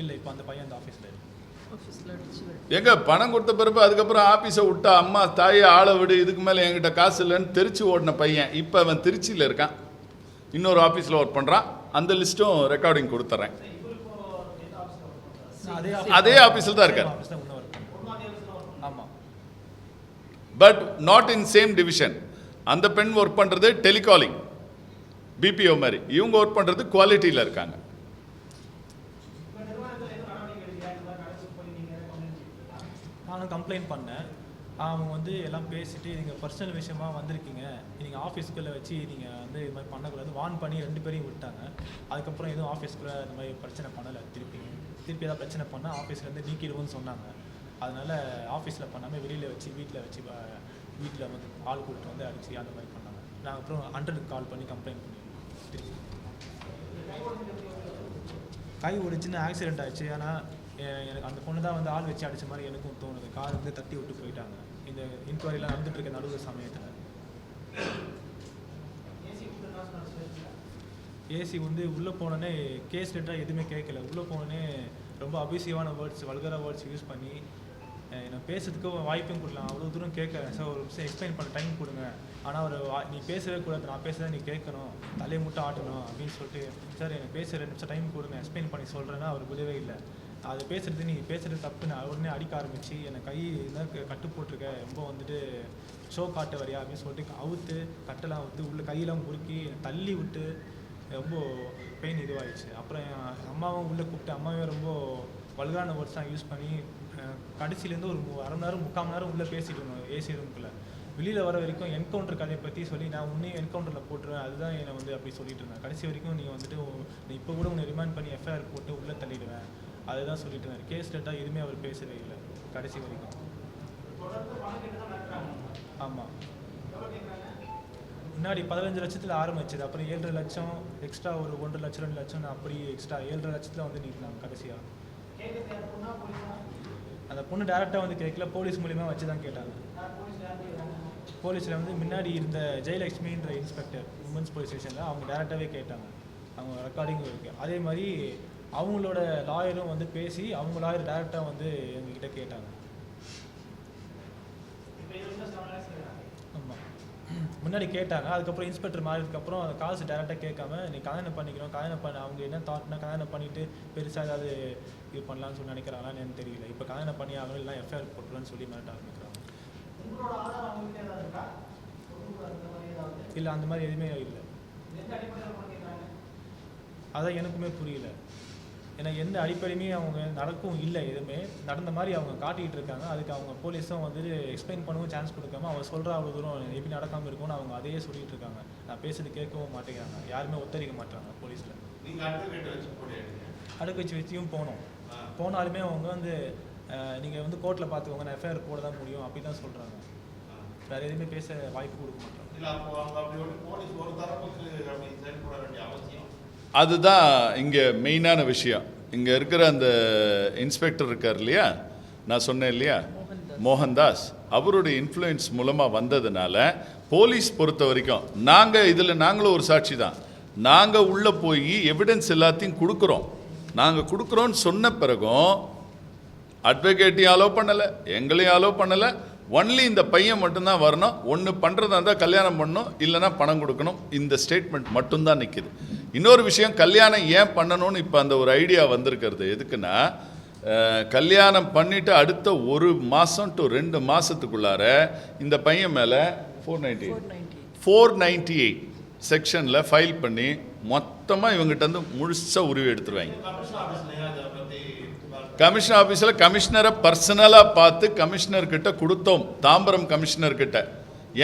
இல்லை, இப்போ அந்த பையன் அந்த ஆஃபீஸில் எங்க பணம் கொடுத்த பிறகு அதுக்கப்புறம் ஆபீஸை விட்டா அம்மா தாயை ஆளை விடு, இதுக்கு மேலே என்கிட்ட காசு இல்லைன்னு திருச்சி ஓடின பையன் இப்போ அவன் திருச்சியில் இருக்கான், இன்னொரு ஆஃபீஸில் ஒர்க் பண்ணுறான். அந்த லிஸ்ட்டும் ரெக்கார்டிங் கொடுத்துட்றேன். அதே ஆஃபீஸில் தான் இருக்கார். But not in same division. அந்த பெண் ஒர்க் பண்ணுறது டெலிகாலிங், பிபிஓ மாதிரி. இவங்க ஒர்க் பண்ணுறது குவாலிட்டியில் இருக்காங்க. நானும் கம்ப்ளைண்ட் பண்ணேன். அவங்க வந்து எல்லாம் பேசிட்டு நீங்கள் பர்சனல் விஷயமாக வந்திருக்கீங்க, நீங்கள் ஆஃபீஸ்க்குள்ளே வச்சு நீங்கள் வந்து இது மாதிரி பண்ணக்கூடாது வார்ன் பண்ணி 2 பேரையும் விட்டாங்க. அதுக்கப்புறம் எதுவும் ஆஃபீஸ்க்குள்ளே இந்த மாதிரி பிரச்சனை பண்ணலை. திருப்பி ஏதாவது பிரச்சனை பண்ணால் ஆஃபீஸ்லேருந்து நீக்கிடுவோன்னு சொன்னாங்க. அதனால் ஆஃபீஸில் பண்ணாமல் வெளியில் வச்சு வீட்டில் வந்து ஆள் கூப்பிட்டு வந்து அடித்து அந்த மாதிரி பண்ணாங்க. நாங்கள் அப்புறம் 100க்கு கால் பண்ணி கம்ப்ளைண்ட் பண்ணிடுவோம். கை ஒரு சின்ன ஆக்சிடென்ட் ஆச்சு. ஆனால் எனக்கு அந்த பொண்ணு தான் வந்து ஆள் வச்சு அடித்த மாதிரி எனக்கும் தோணுது. கார் வந்து தட்டி விட்டு போயிட்டாங்க. இந்த இன்கொயரிலாம் நடந்துட்டு இருக்க நடுவு சமயத்தில் ஏசி வந்து உள்ளே போனோடனே கேஸ் லெட்டராக எதுவுமே கேட்கல. உள்ளே போனோடனே ரொம்ப அபியூசிவான வேர்ட்ஸ், வல்கராக வேர்ட்ஸ் யூஸ் பண்ணி எனக்கு பேசுறதுக்கு வாய்ப்பும் கொடுக்கலாம். அவ்வளோ தூரம் கேட்குறேன் சார், ஒரு நிமிஷம் எக்ஸ்பிளைன் பண்ண டைம் கொடுங்க. ஆனால் நீ பேசவே கூடாது, நான் பேசுகிறத நீ கேட்கணும், தலையை மட்டும் ஆட்டணும் அப்படின்னு சொல்லிட்டு, சார் எனக்கு பேச 2 நிமிஷம் டைம் கொடுங்க, எக்ஸ்பிளைன் பண்ணி சொல்கிறேன்னா அவர் விடவே இல்லை. அது பேசுகிறது நீ பேசுகிறது தப்புன்னு உடனே அடிக்க ஆரம்பிச்சு என்னை கை தான் கட்டு போட்டிருக்க, ரொம்ப வந்துட்டு ஷோ காட்ட வரையா அப்படின்னு சொல்லிட்டு அவுத்து கட்டெல்லாம் அவுத்து உள்ள கையெல்லாம் முறுக்கி தள்ளி விட்டு ரொம்ப பெயின் இதுவாகிடுச்சு. அப்புறம் என் அம்மாவும் உள்ளே கூப்பிட்டு அம்மாவே ரொம்ப வல்கரான வேர்ட்ஸ்லாம் யூஸ் பண்ணி கடைசியிலேருந்து ஒரு 1/2 மணி நேரம் 3/4 மணி நேரம் உள்ளே பேசிட்டு இருந்தோம் ஏசி ரூமுக்குள்ளே. வெளியில் வர வரைக்கும் என்கவுண்டர் கதையை பற்றி சொல்லி நான் உன்னையும் என்கவுண்டரில் போட்டுருவேன், அதுதான் என்னை வந்து அப்படி சொல்லிட்டு இருந்தேன். கடைசி வரைக்கும் நீ வந்துட்டு நீ இப்போ கூட உன்னை ரிமாண்ட் பண்ணி எஃப்ஐஆர் போட்டு உள்ளே தள்ளிடுவேன், அதுதான் சொல்லிட்டு இருந்தார். கேஸ் டேட்டாக எதுவுமே அவர் பேசவே இல்லை கடைசி வரைக்கும். ஆமாம், முன்னாடி 15 லட்சத்தில் ஆரம்பிச்சது, அப்புறம் 7.5 லட்சம் எக்ஸ்ட்ரா, ஒரு 1.5 லட்சம் 2 லட்சம் அப்படி எக்ஸ்ட்ரா 7.5 லட்சத்தில் வந்து நீக்கினாங்க கடைசியாக. அந்த பொண்ணு டேரெக்டாக வந்து கேட்கல, போலீஸ் மூலிமா வச்சு தான் கேட்டாங்க. போலீஸில் வந்து முன்னாடி இருந்த ஜெயலட்சுமின்ற இன்ஸ்பெக்டர் உமன்ஸ் போலீஸ் ஸ்டேஷனில் அவங்க டேரெக்டாகவே கேட்டாங்க, அவங்க ரெக்கார்டிங்கும் இருக்குது. அதே மாதிரி அவங்களோட லாயரும் வந்து பேசி அவங்க லாயர் டேரெக்டாக வந்து எங்ககிட்ட கேட்டாங்க. ஆமாம், முன்னாடி கேட்டாங்க. அதுக்கப்புறம் இன்ஸ்பெக்டர் மாறினதுக்கப்புறம் அந்த காசு டேரெக்டாக கேட்காம நீ கல்யாணம் பண்ணிக்கணும், கல்யாணம் பண்ண அவங்க என்ன தாட்னா கல்யாணம் பண்ணிவிட்டு பெருசாக ஏதாவது இது பண்ணலான்னு சொல்லி நினைக்கிறாங்களான்னு எனக்கு தெரியல. இப்போ கல்யாணம் பண்ணி ஆகணும் இல்லைனா எஃப்ஐஆர் போட்டுலான்னு சொல்லி மிரட்ட ஆரம்பிக்கிறாங்க. இல்லை, அந்த மாதிரி எதுவுமே இல்லை. அதான் எனக்குமே புரியல. ஏன்னா எந்த அடிப்படையுமே அவங்க நடக்கும் இல்லை, எதுவுமே நடந்த மாதிரி அவங்க காட்டிக்கிட்டு இருக்காங்க. அதுக்கு அவங்க போலீஸும் வந்துட்டு எக்ஸ்பிளைன் பண்ணவும் சான்ஸ் கொடுக்காம அவர் சொல்கிற அவ்வளோ தூரம் எப்படி நடக்காமல் இருக்கும்னு அவங்க அதையே சொல்லிட்டு இருக்காங்க. நான் பேசுறது கேட்கவும் மாட்டேங்கிறாங்க, யாருமே ஒத்தரிக்க மாட்டாங்க போலீஸில். அடுக்கு வச்சும் போனாலுமே அவங்க வந்து நீங்கள் வந்து கோர்ட்டில் பார்த்துக்கோங்க, நான் எஃப்ஐஆர் போட தான் முடியும் அப்படி தான் சொல்கிறாங்க. வேறு எதுவுமே பேச வாய்ப்பு கொடுக்க மாட்டாங்க. அதுதான் இங்கே மெயினான விஷயம். இங்கே இருக்கிற அந்த இன்ஸ்பெக்டர் இருக்கார் இல்லையா, நான் சொன்னேன் இல்லையா, மோகன்தாஸ், அவருடைய இன்ஃப்ளூயன்ஸ் மூலமாக வந்ததுனால போலீஸ் பொறுத்த வரைக்கும் நாங்களும் ஒரு சாட்சி தான். நாங்கள் உள்ளே போய் எவிடன்ஸ் எல்லாத்தையும் கொடுக்குறோன்னு சொன்ன பிறகும் அட்வொகேட்டையும் அலோவ் பண்ணலை, எங்களையும் அலோவ் பண்ணலை. ஒன்லி இந்த பையன் மட்டும்தான் வரணும், ஒன்று பண்ணுறதா இருந்தால் கல்யாணம் பண்ணணும், இல்லைன்னா பணம் கொடுக்கணும். இந்த ஸ்டேட்மெண்ட் மட்டும்தான் நிற்கிது. இன்னொரு விஷயம், கல்யாணம் ஏன் பண்ணணும்னு இப்போ அந்த ஒரு ஐடியா வந்திருக்கிறது எதுக்குன்னா, கல்யாணம் பண்ணிவிட்டு அடுத்த 1 மாதம் to 2 மாதத்துக்குள்ளார இந்த பையன் மேலே 498 செக்ஷனில் ஃபைல் பண்ணி மொத்தமாக இவங்ககிட்ட வந்து முழுசாக உருவி எடுத்துருவாங்க. கமிஷன் ஆஃபீஸில் கமிஷனரை பர்சனலாக பார்த்து கமிஷனர்கிட்ட கொடுத்தோம், தாம்பரம் கமிஷனர்கிட்ட.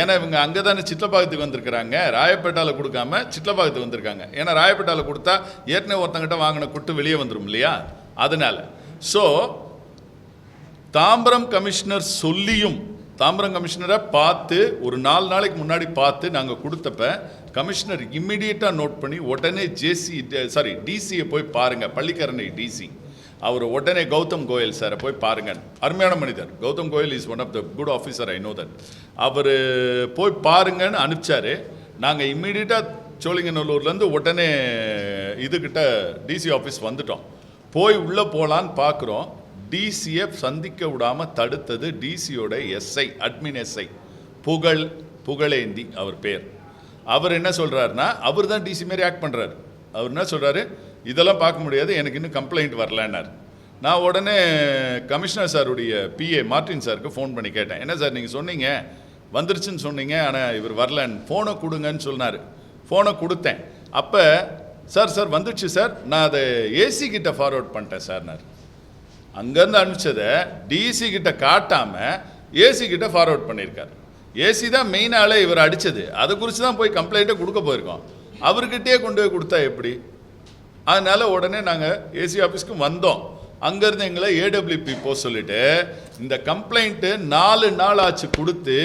ஏன்னா இவங்க அங்கே தானே சிட்லப்பாக்கத்துக்கு வந்திருக்கிறாங்க, ராயப்பேட்டாவில் கொடுக்காம சிட்லப்பாக்கத்துக்கு வந்திருக்காங்க. ஏன்னா ராயப்பேட்டாவில் கொடுத்தா ஏற்கனவே ஒருத்தங்கிட்ட வாங்கின குட்டு வெளியே வந்துடும் இல்லையா, அதனால. ஸோ தாம்பரம் கமிஷனர் சொல்லியும், தாம்பரம் கமிஷனரை பார்த்து ஒரு 4 நாளைக்கு முன்னாடி பார்த்து நாங்கள் கொடுத்தப்ப கமிஷனர் இம்மிடியேட்டாக நோட் பண்ணி உடனே டிசியை போய் பாருங்கள், பள்ளிக்கரணை டிசி அவர் உடனே கௌதம் கோயல் சாரை போய் பாருங்க, அருமையான மனிதர். Gautam Goyal is one of the good officer, I know that. அவர் போய் பாருங்கன்னு அனுப்பிச்சாரு. நாங்கள் இம்மிடியட்டாக சோழிங்கநல்லூர்லேருந்து உடனே இதுக்கிட்ட டிசி ஆஃபீஸ் வந்துட்டோம். போய் உள்ளே போகலான்னு பார்க்குறோம். டிசியை சந்திக்க விடாமல் தடுத்தது டிசியோட எஸ்ஐ, அட்மின் எஸ்ஐ புகழேந்தி அவர் பேர். அவர் என்ன சொல்கிறாருன்னா, அவர் தான் டிசி மாரி ஆக்ட் பண்ணுறாரு. அவர் என்ன சொல்கிறாரு, இதெல்லாம் பார்க்க முடியாது, எனக்கு இன்னும் கம்ப்ளைண்ட் வரலன்னார். நான் உடனே கமிஷனர் சாருடைய பிஏ மார்டின் சாருக்கு ஃபோன் பண்ணி கேட்டேன், என்ன சார் நீங்கள் சொன்னீங்க வந்துருச்சுன்னு சொன்னீங்க, ஆனால் இவர் வரலன்னு, ஃபோனை கொடுங்கன்னு சொன்னார். ஃபோனை கொடுத்தேன். அப்போ சார் வந்துடுச்சு சார், நான் அதை ஏசி கிட்ட ஃபார்வர்ட் பண்ணிட்டேன் சார்னார். அங்கேருந்து அனுப்பிச்சதை டிசி கிட்ட காட்டாமல் ஏசி கிட்ட ஃபார்வர்ட் பண்ணியிருக்கார். ஏசி தான் மெயினாலே இவர் அடித்தது, அதை குறித்து தான் போய் கம்ப்ளைண்ட்டை கொடுக்க போயிருக்கோம். அவர்கிட்டயே கொண்டு போய் கொடுத்தா எப்படி? அதனால் உடனே நாங்கள் ஏசி ஆஃபீஸ்க்கு வந்தோம். அங்கேருந்து எங்களை ஏடபிள்யூபி போக சொல்லிவிட்டு இந்த கம்ப்ளைண்ட்டு 4 நாள் ஆச்சு கொடுத்து,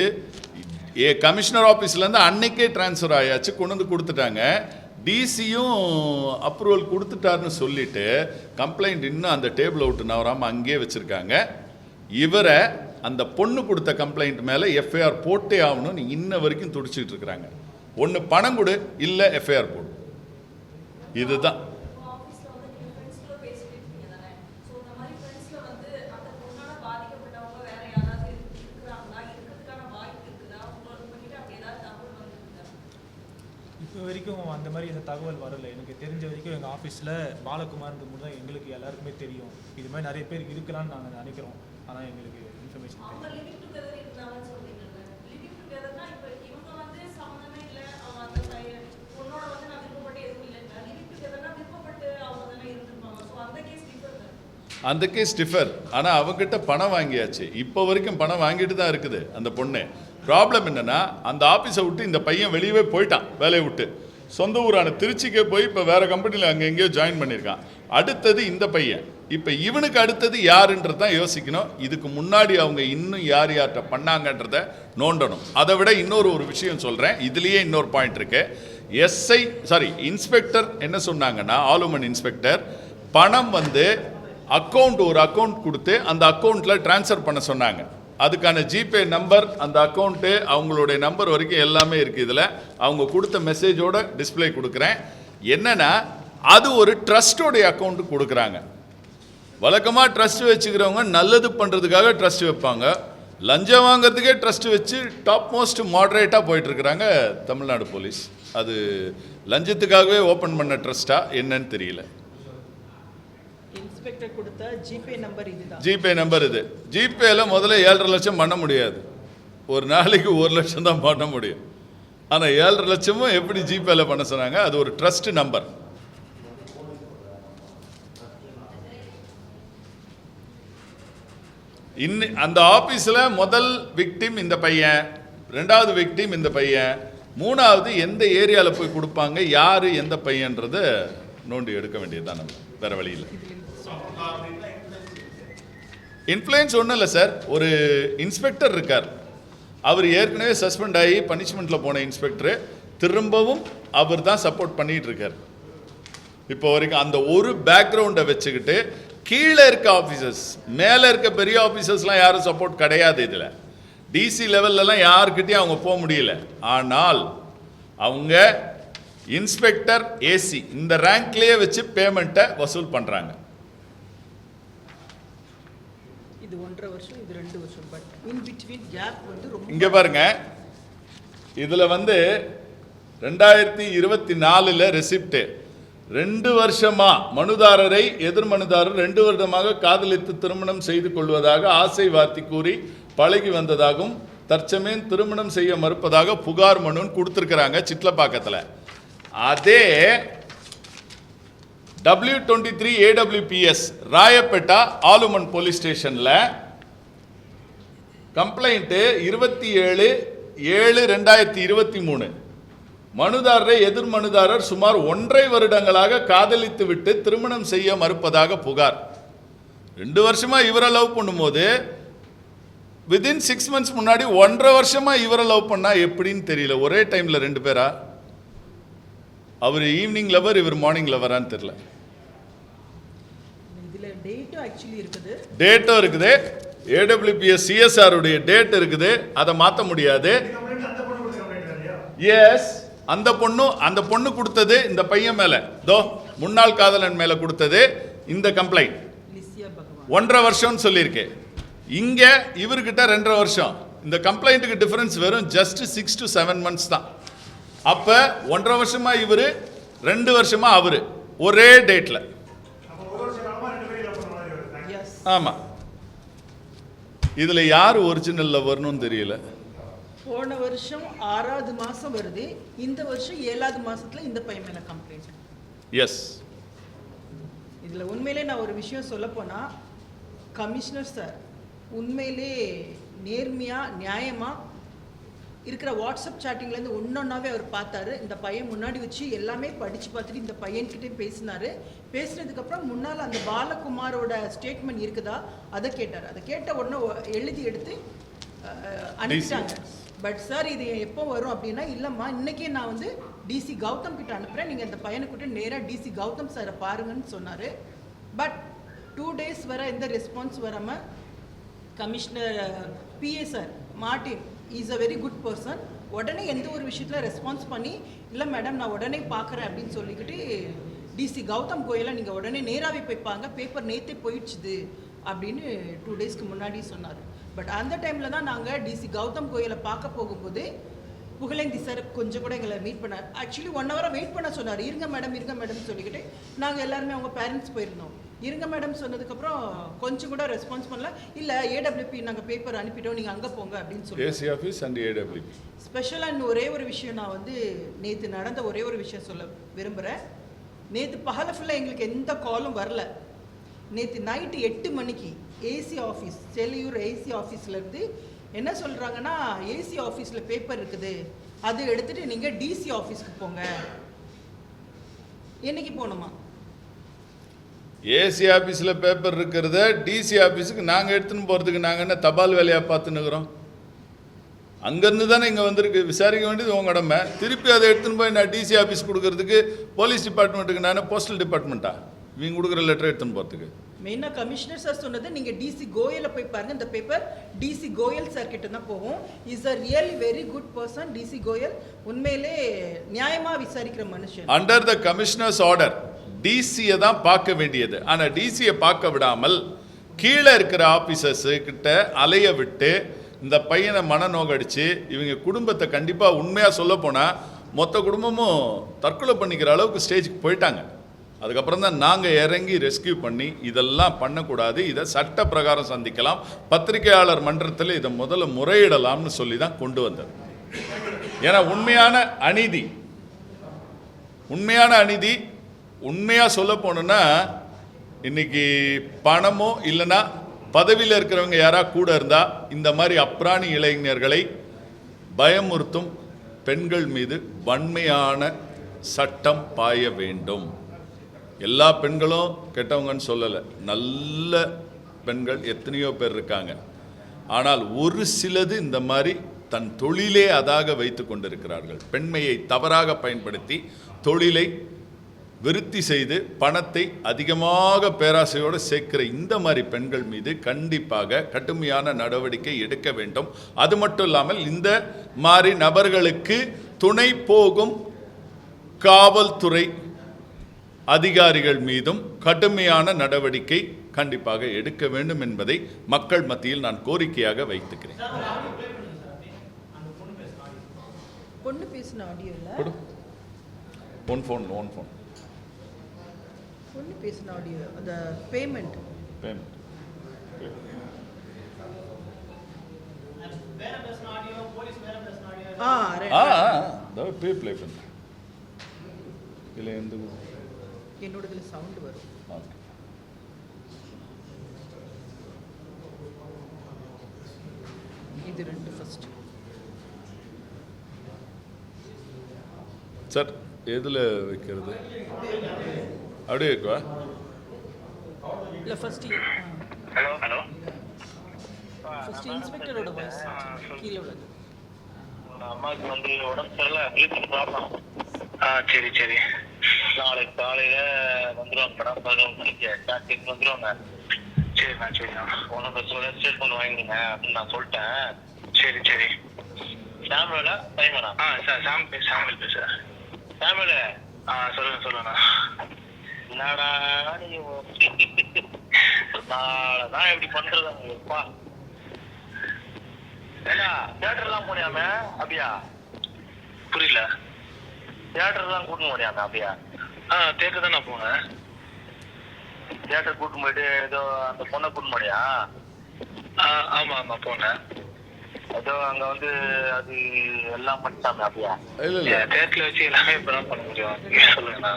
கமிஷனர் ஆஃபீஸ்லேருந்து அன்னைக்கே ட்ரான்ஸ்ஃபர் ஆயாச்சு, கொண்டு வந்து கொடுத்துட்டாங்க. டிசியும் அப்ரூவல் கொடுத்துட்டாருன்னு சொல்லிட்டு கம்ப்ளைண்ட் இன்னும் அந்த டேபிள் அவுட் நவராமல் அங்கேயே வச்சுருக்காங்க. இவரை அந்த பொண்ணு கொடுத்த கம்ப்ளைண்ட் மேலே எஃப்ஐஆர் போட்டே ஆகணும்னு இன்ன வரைக்கும் துடிச்சிட்டு இருக்கிறாங்க. ஒன்று பணம் கொடு, இல்லை எஃப்ஐஆர் போடு. இதுதான். இப்போ வரைக்கும் அந்த மாதிரி எந்த தகவல் வரல. எனக்கு தெரிஞ்ச வரைக்கும் எங்கள் ஆஃபீஸில் பாலகுமார்ன்ற மூலம் தான் எங்களுக்கு எல்லாருக்குமே தெரியும். இது மாதிரி நிறைய பேர் இருக்கலாம்னு நாங்கள் நினைக்கிறோம், ஆனால் எங்களுக்கு இன்ஃபர்மேஷன் அந்த கேஸ் டிஃபர். ஆனால் அவங்ககிட்ட பணம் வாங்கியாச்சு, இப்போ வரைக்கும் பணம் வாங்கிட்டு தான் இருக்குது அந்த பொண்ணு. ப்ராப்ளம் என்னென்னா, அந்த ஆஃபீஸை விட்டு இந்த பையன் வெளியவே போயிட்டான், வேலையை விட்டு சொந்த ஊரான திருச்சிக்கே போய் இப்போ வேறு கம்பெனியில் அங்கே எங்கேயோ ஜாயின் பண்ணியிருக்கான். அடுத்தது இந்த பையன். இப்போ இவனுக்கு அடுத்தது யாருன்றது தான் யோசிக்கணும். இதுக்கு முன்னாடி அவங்க இன்னும் யார்கிட்ட பண்ணாங்கன்றத நோண்டணும். அதை விட இன்னொரு விஷயம் சொல்கிறேன், இதுலேயே இன்னொரு பாயிண்ட் இருக்கு. இன்ஸ்பெக்டர் என்ன சொன்னாங்கன்னா, ஆலுமன் இன்ஸ்பெக்டர் பணம் வந்து ஒரு அக்கௌண்ட் கொடுத்து அந்த அக்கௌண்ட்டில் ட்ரான்ஸ்ஃபர் பண்ண சொன்னாங்க. அதுக்கான ஜிபே நம்பர், அந்த அக்கௌண்ட்டு, அவங்களுடைய நம்பர் வரைக்கும் எல்லாமே இருக்குது. இதில் அவங்க கொடுத்த மெசேஜோட டிஸ்பிளே கொடுக்குறேன். என்னென்னா, அது ஒரு ட்ரஸ்டோடைய அக்கௌண்ட்டு கொடுக்குறாங்க. வழக்கமாக ட்ரஸ்ட் வச்சுக்கிறவங்க நல்லது பண்ணுறதுக்காக ட்ரஸ்ட் வைப்பாங்க. லஞ்சம் வாங்கிறதுக்கே ட்ரஸ்ட் வச்சு டாப் மோஸ்ட் மாடரேட்டாக போயிட்டுருக்குறாங்க தமிழ்நாடு போலீஸ். அது லஞ்சத்துக்காகவே ஓப்பன் பண்ண ட்ரஸ்ட்டா என்னன்னு தெரியல. இன்ஸ்பெக்டர் கொடுத்த ஜிபே நம்பர் இதுதான். ஜிபே நம்பர் இது. ஜிபேல முதல்ல 7.5 லட்சம் பண்ண முடியாது, ஒரு நாளைக்கு 1 லட்சம் தான் பண்ண முடியும். ஆனால் 7.5 லட்சமும் எப்படி ஜிபேல பண்ண சொன்னாங்க? அது ஒரு ட்ரஸ்ட் நம்பர். அந்த ஆபீஸில் முதல் விக்டிம் இந்த பையன், 2வது விக்டிம் இந்த பையன், 3வது எந்த ஏரியாவில் போய் கொடுப்பாங்க, யார் எந்த பையன்றதை நோண்டி எடுக்க வேண்டியதுதான். நம்ம வேற வழியில். இன்ஃப்ளூயன்ஸ் ஒன்றும் இல்லை சார். ஒரு இன்ஸ்பெக்டர் இருக்கார், அவர் ஏற்கனவே சஸ்பெண்ட் ஆகி பனிஷ்மெண்ட்டில் போன இன்ஸ்பெக்டரு, திரும்பவும் அவர் தான் சப்போர்ட் பண்ணிகிட்டு இருக்கார் இப்போ வரைக்கும். அந்த ஒரு பேக்ரவுண்டை வச்சுக்கிட்டு கீழே இருக்க ஆஃபீஸர்ஸ், மேலே இருக்க பெரிய ஆஃபீஸர்ஸ்லாம் யாரும் சப்போர்ட் கிடையாது. இதில் டிசி லெவல்லலாம் யாருக்கிட்டையும் அவங்க போக முடியல. ஆனால் அவங்க இன்ஸ்பெக்டர் ஏசி இந்த ரேங்க்லேயே வச்சு பேமெண்ட்டை வசூல் பண்ணுறாங்க. இது 1.5 வருஷம், இது 2 வருஷம். பட் இன் பிட்வீன் கேப் வந்து ரொம்ப. இங்கே பாருங்க, இதில் வந்து 2024 ரெசிப்ட் 2 வருஷமா மனுதாரரை எதிர்மனுதாரர் 2 வருடமாக காதலித்து திருமணம் செய்து கொள்வதாக ஆசை வார்த்தை கூறி பழகி வந்ததாகவும் தற்சமயம் திருமணம் செய்ய மறுப்பதாக புகார் மனு கொடுத்துருக்கிறாங்க சிட்லப்பாக்கத்தில். அதே W23 AWPS ராயப்பேட்டா ஆலுமன் போலீஸ் ஸ்டேஷனில் கம்ப்ளைண்ட்டு 27/7/2023 மனுதாரரை எதிர்மனுதாரர் சுமார் 1.5 வருடங்களாக காதலித்து விட்டு திருமணம் செய்ய மறுப்பதாக புகார். 2 வருஷமா இவரை லவ் பண்ணும்போது வித்தின் 6 months முன்னாடி 1.5 வருஷமா இவரை லவ் பண்ணா எப்படின்னு தெரியல. ஒரே டைம்ல 2 பேரா? அவர் ஈவினிங் லவர், இவர் மார்னிங் லவரான்னு தெரியல. இதுல டேட்டும் ஆக்சுவலி இருக்குது, டேட்டும் இருக்குது, AWPS CSR உடைய டேட் இருக்குது, அதை மாற்ற முடியாது. எஸ், அந்த பொண்ணு கொடுத்தது இந்த பையன் மேல, தோ முன்னாள் காதலன் மேல கொடுத்தது இந்த கம்ப்ளைண்ட். லிசியா பகவான் 1.5 வருஷம்னு சொல்லியிருக்கு. இங்க இவர்கிட்ட 2.5 வருஷம். இந்த கம்ப்ளைண்ட்டுக்கு டிஃபரன்ஸ் வெறும் ஜஸ்ட் 6 to 7 months தான். அப்ப 1.5 வருஷமா இவரு, 2 வருஷமா அவரு, ஒரே டேட்ல. எஸ். ஆமா, இதுல யார் ஒரிஜினல் லவர்னு தெரியல. போன வருஷம் 6வது மாசம் வருது, இந்த வருஷம் 7வது மாசத்துல இந்த பையன் மேல கம்ப்ளைண்ட். எஸ், இதுல உண்மையிலே நான் ஒரு விஷயம் சொல்ல போனா, கமிஷனர் சார் உண்மையிலே நேர்மையா நியாயமா இருக்கிற வாட்ஸ்அப் சாட்டிங்லேருந்து ஒன்னொன்னாவே அவர் பார்த்தாரு. இந்த பையன் முன்னாடி வச்சு எல்லாமே படித்து பார்த்துட்டு இந்த பையன்கிட்டே பேசினாரு. பேசினதுக்கப்புறம் முன்னால் அந்த பாலகுமாரோட ஸ்டேட்மெண்ட் இருக்குதா அதை கேட்டார். அதை கேட்ட உடனே எழுதி எடுத்து அனுப்பிட்டாங்க. பட் சார் இது எப்போ வரும் அப்படின்னா, இல்லைம்மா இன்றைக்கே நான் வந்து டிசி கௌதம் கிட்ட அனுப்புகிறேன், நீங்கள் இந்த பையனுக்கிட்ட நேராக டிசி கௌதம் சாரை பாருங்கன்னு சொன்னார். பட் 2 days வர எந்த ரெஸ்பான்ஸ் வராமல் commissioner PA sir Martin is a very good person, உடனே எந்த ஒரு விஷயத்தில் ரெஸ்பான்ஸ் பண்ணி, இல்லை மேடம் நான் உடனே பார்க்குறேன் அப்படின்னு சொல்லிக்கிட்டு டிசி கௌதம் கோயலை நீங்கள் உடனே நேராகவே போய்ப்பாங்க, பேப்பர் நேற்றே போயிடுச்சுது அப்படின்னு 2 daysக்கு முன்னாடி சொன்னார். பட் அந்த டைமில் தான் நாங்கள் டிசி கௌதம் கோயலை பார்க்க போகும்போது புகழேந்தி சார் கொஞ்சம் கூட எங்களை மீட் பண்ணார். ஆக்சுவலி 1 hour வெயிட் பண்ண சொன்னார். இருங்க மேடம் சொல்லிக்கிட்டு நாங்கள் எல்லாருமே அவங்க பேரண்ட்ஸ் போயிருந்தோம். இருங்க மேடம் சொன்னதுக்கப்புறம் கொஞ்சம் கூட ரெஸ்பான்ஸ் பண்ணல. இல்லை AWP நாங்கள் பேப்பர் அனுப்பிட்டோம், நீங்கள் அங்கே போங்க அப்படின்னு சொல்லி ஏசி ஆஃபீஸ் அண்ட் AWP. ஸ்பெஷலாக ஒரே ஒரு விஷயம் நான் வந்து நேற்று நடந்த ஒரே ஒரு விஷயம் சொல்ல விரும்புகிறேன். நேற்று பகல ஃபுல்லாக எங்களுக்கு எந்த காலும் வரல. நேற்று நைட்டு 8 மணிக்கு ஏசி ஆஃபீஸ், செல்லியூர் ஏசி ஆஃபீஸ்லேருந்து என்ன சொல்கிறாங்கன்னா, ஏசி ஆஃபீஸில் பேப்பர் இருக்குது, அது எடுத்துகிட்டு நீங்கள் டிசி ஆஃபீஸ்க்கு போங்க. என்னைக்கு போகணுமா? ஏசி ஆஃபீஸில் பேப்பர் இருக்கிறத டிசி ஆஃபீஸுக்கு நாங்கள் எடுத்துன்னு போகிறதுக்கு நாங்கள் என்ன தபால் வேலையாக பார்த்துன்னுக்குறோம்? அங்கேருந்து தானே இங்கே வந்திருக்கு, விசாரிக்க வேண்டியது உங்கள் கடமை. திருப்பி அதை எடுத்துன்னு போய் நான் டிசி ஆஃபீஸ் கொடுக்கறதுக்கு போலீஸ் டிபார்ட்மெண்ட்டுக்கு நான் போஸ்டல் டிபார்ட்மெண்ட்டா இவங்க கொடுக்குற லெட்டர் எடுத்துன்னு போகிறதுக்கு? மெயினாக கமிஷனர் சார் சொன்னது, நீங்கள் டிசி கோயலை போய் பாருங்கள், இந்த பேப்பர் டிசி கோயல் சார் கிட்ட தான் போகும். Is a really very good person DC Goyal, உண்மையிலே நியாயமாக விசாரிக்கிற மனுஷன். அண்டர் த கமிஷனர்ஸ் ஆர்டர் டிசியை தான் பார்க்க வேண்டியது. ஆனால் டிசியை பார்க்க விடாமல் கீழே இருக்கிற ஆஃபீஸர்ஸு கிட்ட அலைய விட்டு இந்த பையனை மனநோகடிச்சு இவங்க குடும்பத்தை கண்டிப்பாக உண்மையாக சொல்ல போனால் மொத்த குடும்பமும் தற்கொலை பண்ணிக்கிற அளவுக்கு ஸ்டேஜுக்கு போயிட்டாங்க. அதுக்கப்புறம் தான் நாங்கள் இறங்கி ரெஸ்கியூ பண்ணி இதெல்லாம் பண்ணக்கூடாது, இதை சட்ட பிரகாரம் சந்திக்கலாம், பத்திரிகையாளர் மன்றத்தில் இதை முதல்ல முறையிடலாம்னு சொல்லி தான் கொண்டு வந்தது. ஏன்னா உண்மையான அநீதி உண்மையாக சொல்ல போனோன்னா, இன்னைக்கு பணமோ இல்லைன்னா பதவியில் இருக்கிறவங்க யாராக கூட இருந்தால் இந்த மாதிரி அப்ராணி இளைஞர்களை பயமுறுத்தும் பெண்கள் மீது வன்மையான சட்டம் பாய வேண்டும். எல்லா பெண்களும் கெட்டவங்கன்னு சொல்லலை, நல்ல பெண்கள் எத்தனையோ பேர் இருக்காங்க. ஆனால் ஒரு சிலது இந்த மாதிரி தன் தொழிலே அதாக வைத்து கொண்டிருக்கிறார்கள். பெண்மையை தவறாக பயன்படுத்தி தொழிலை விருத்தி செய்து பணத்தை அதிகமாக பேராசையோடு சேர்க்கிற இந்த மாதிரி பெண்கள் மீது கண்டிப்பாக கடுமையான நடவடிக்கை எடுக்க வேண்டும். அது மட்டும் இல்லாமல் இந்த மாதிரி நபர்களுக்கு துணை போகும் காவல்துறை அதிகாரிகள் மீதும் கடுமையான நடவடிக்கை கண்டிப்பாக எடுக்க வேண்டும் என்பதை மக்கள் மத்தியில் நான் கோரிக்கையாக வைத்துக்கிறேன். பொண்ணு பேசின ஆடியோ இல்ல, ஒன் ஃபோன் பொண்ணு பேசின ஆடியோ, அந்த பேமெண்ட் ப்ளே பண்ணுறேன். இல்லை என்னோட இதில் சவுண்ட் வரும். இது 2 ஃபர்ஸ்ட். சார் எதில் வைக்கிறது? அப்படியே இருக்கா? இல்லை ஃபர்ஸ்ட். ஹலோ ஃபர்ஸ்ட் இன்ஸ்பெக்டரோட வாய்ஸ் கீழே விடுங்க. அம்மாவுக்கு வந்து உடம்பு சரியில்லை, ஹெல்த் ப்ராப்ளம். சரி நாளைக்கு காலையில வந்துடுவாங்க மேடம். 11 மணிக்கு டாக்டருக்கு வந்துடுவாங்க. சரிண்ணா ஒன்றும் பிரச்சனை ஸ்டேட்மெண்ட் வாங்கிடுங்க அப்படின்னு நான் சொல்லிட்டேன். சரி சாமுவேலா சைமனா? சார் சாமுவேல் பேசுகிறேன். சாமுவேலு சொல்லுங்கண்ணா. என்னடா நான் எப்படி பண்றதுப்பா? ஏன்னா தியேட்டர்லாம் போனியாமே அப்படியா? புரியல. தியேட்டர்லாம் கூட்டின்னு போனியாமே அப்படியா? தியேட்டர் தான் நான் போனேன். தியேட்டர் கூட்டின்னு போயிட்டு ஏதோ அந்த பொண்ணை கூட்டின்னு போனியா? ஆமா போனேன். ஏதோ அங்க வந்து அது எல்லாம் பண்ணிட்டாமே அப்படியா? தியேட்டர்ல வச்சு எல்லாமே இப்பதான் பண்ண முடியும். சொல்லுங்கண்ணா.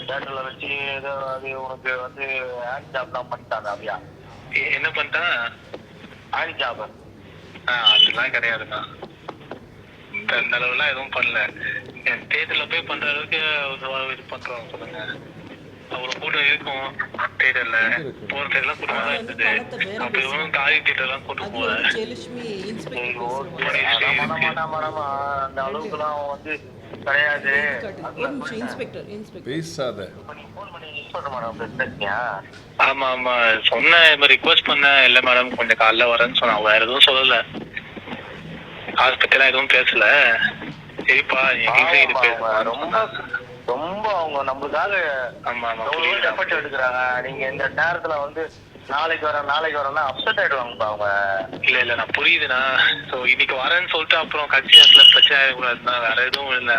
தியேட்டர்ல வச்சு ஏதோ அது உனக்கு வந்து ஹேண்ட் ஜாப்லாம் பண்ணிட்டாங்க அப்படியா? என்ன பண்ணிட்டேன்? Hand job. அதெல்லாம் கிடையாதுண்ணா. இந்த அளவுலாம் எதுவும் பண்ணல. தேட்டர்ல போய் பண்ற அளவுக்கு இது பண்றோம். சொல்லுங்க. அவ்வளவு கூட்டம் இருக்கும் தேட்டர்ல. போற தேட்டர்லாம் கூட்டமா தான் இருந்தது. அப்ப இவனும் காலி தேட்டர்லாம் கூட்டு போவேன். அந்த அளவுக்குலாம் வந்து கிடையாது. ஆமா சொன்ன ரிக்வெஸ்ட் பண்ண. இல்ல மேடம் கொஞ்சம் காலைல வரேன்னு சொன்னா. வேற எதுவும் சொல்லல. ஹாஸ்பிட்டலா எதுவும் பேசல. சரிப்பா ரொம்ப அவங்க நம்மளுக்காக எஃபர்ட் எடுக்கிறாங்க. நீங்க இந்த நேரத்துல வந்து நாளைக்கு வரேன்னா அப்செட் ஆயிடுவாங்கப்பா அவங்க. இல்ல நான் புரியுதுண்ணா. ஸோ இன்னைக்கு வரேன்னு சொல்லிட்டு அப்புறம் கட்சி நேரத்துல பிரச்சனை ஆயிடக்கூடாதுன்னா வேற எதுவும் இல்லை.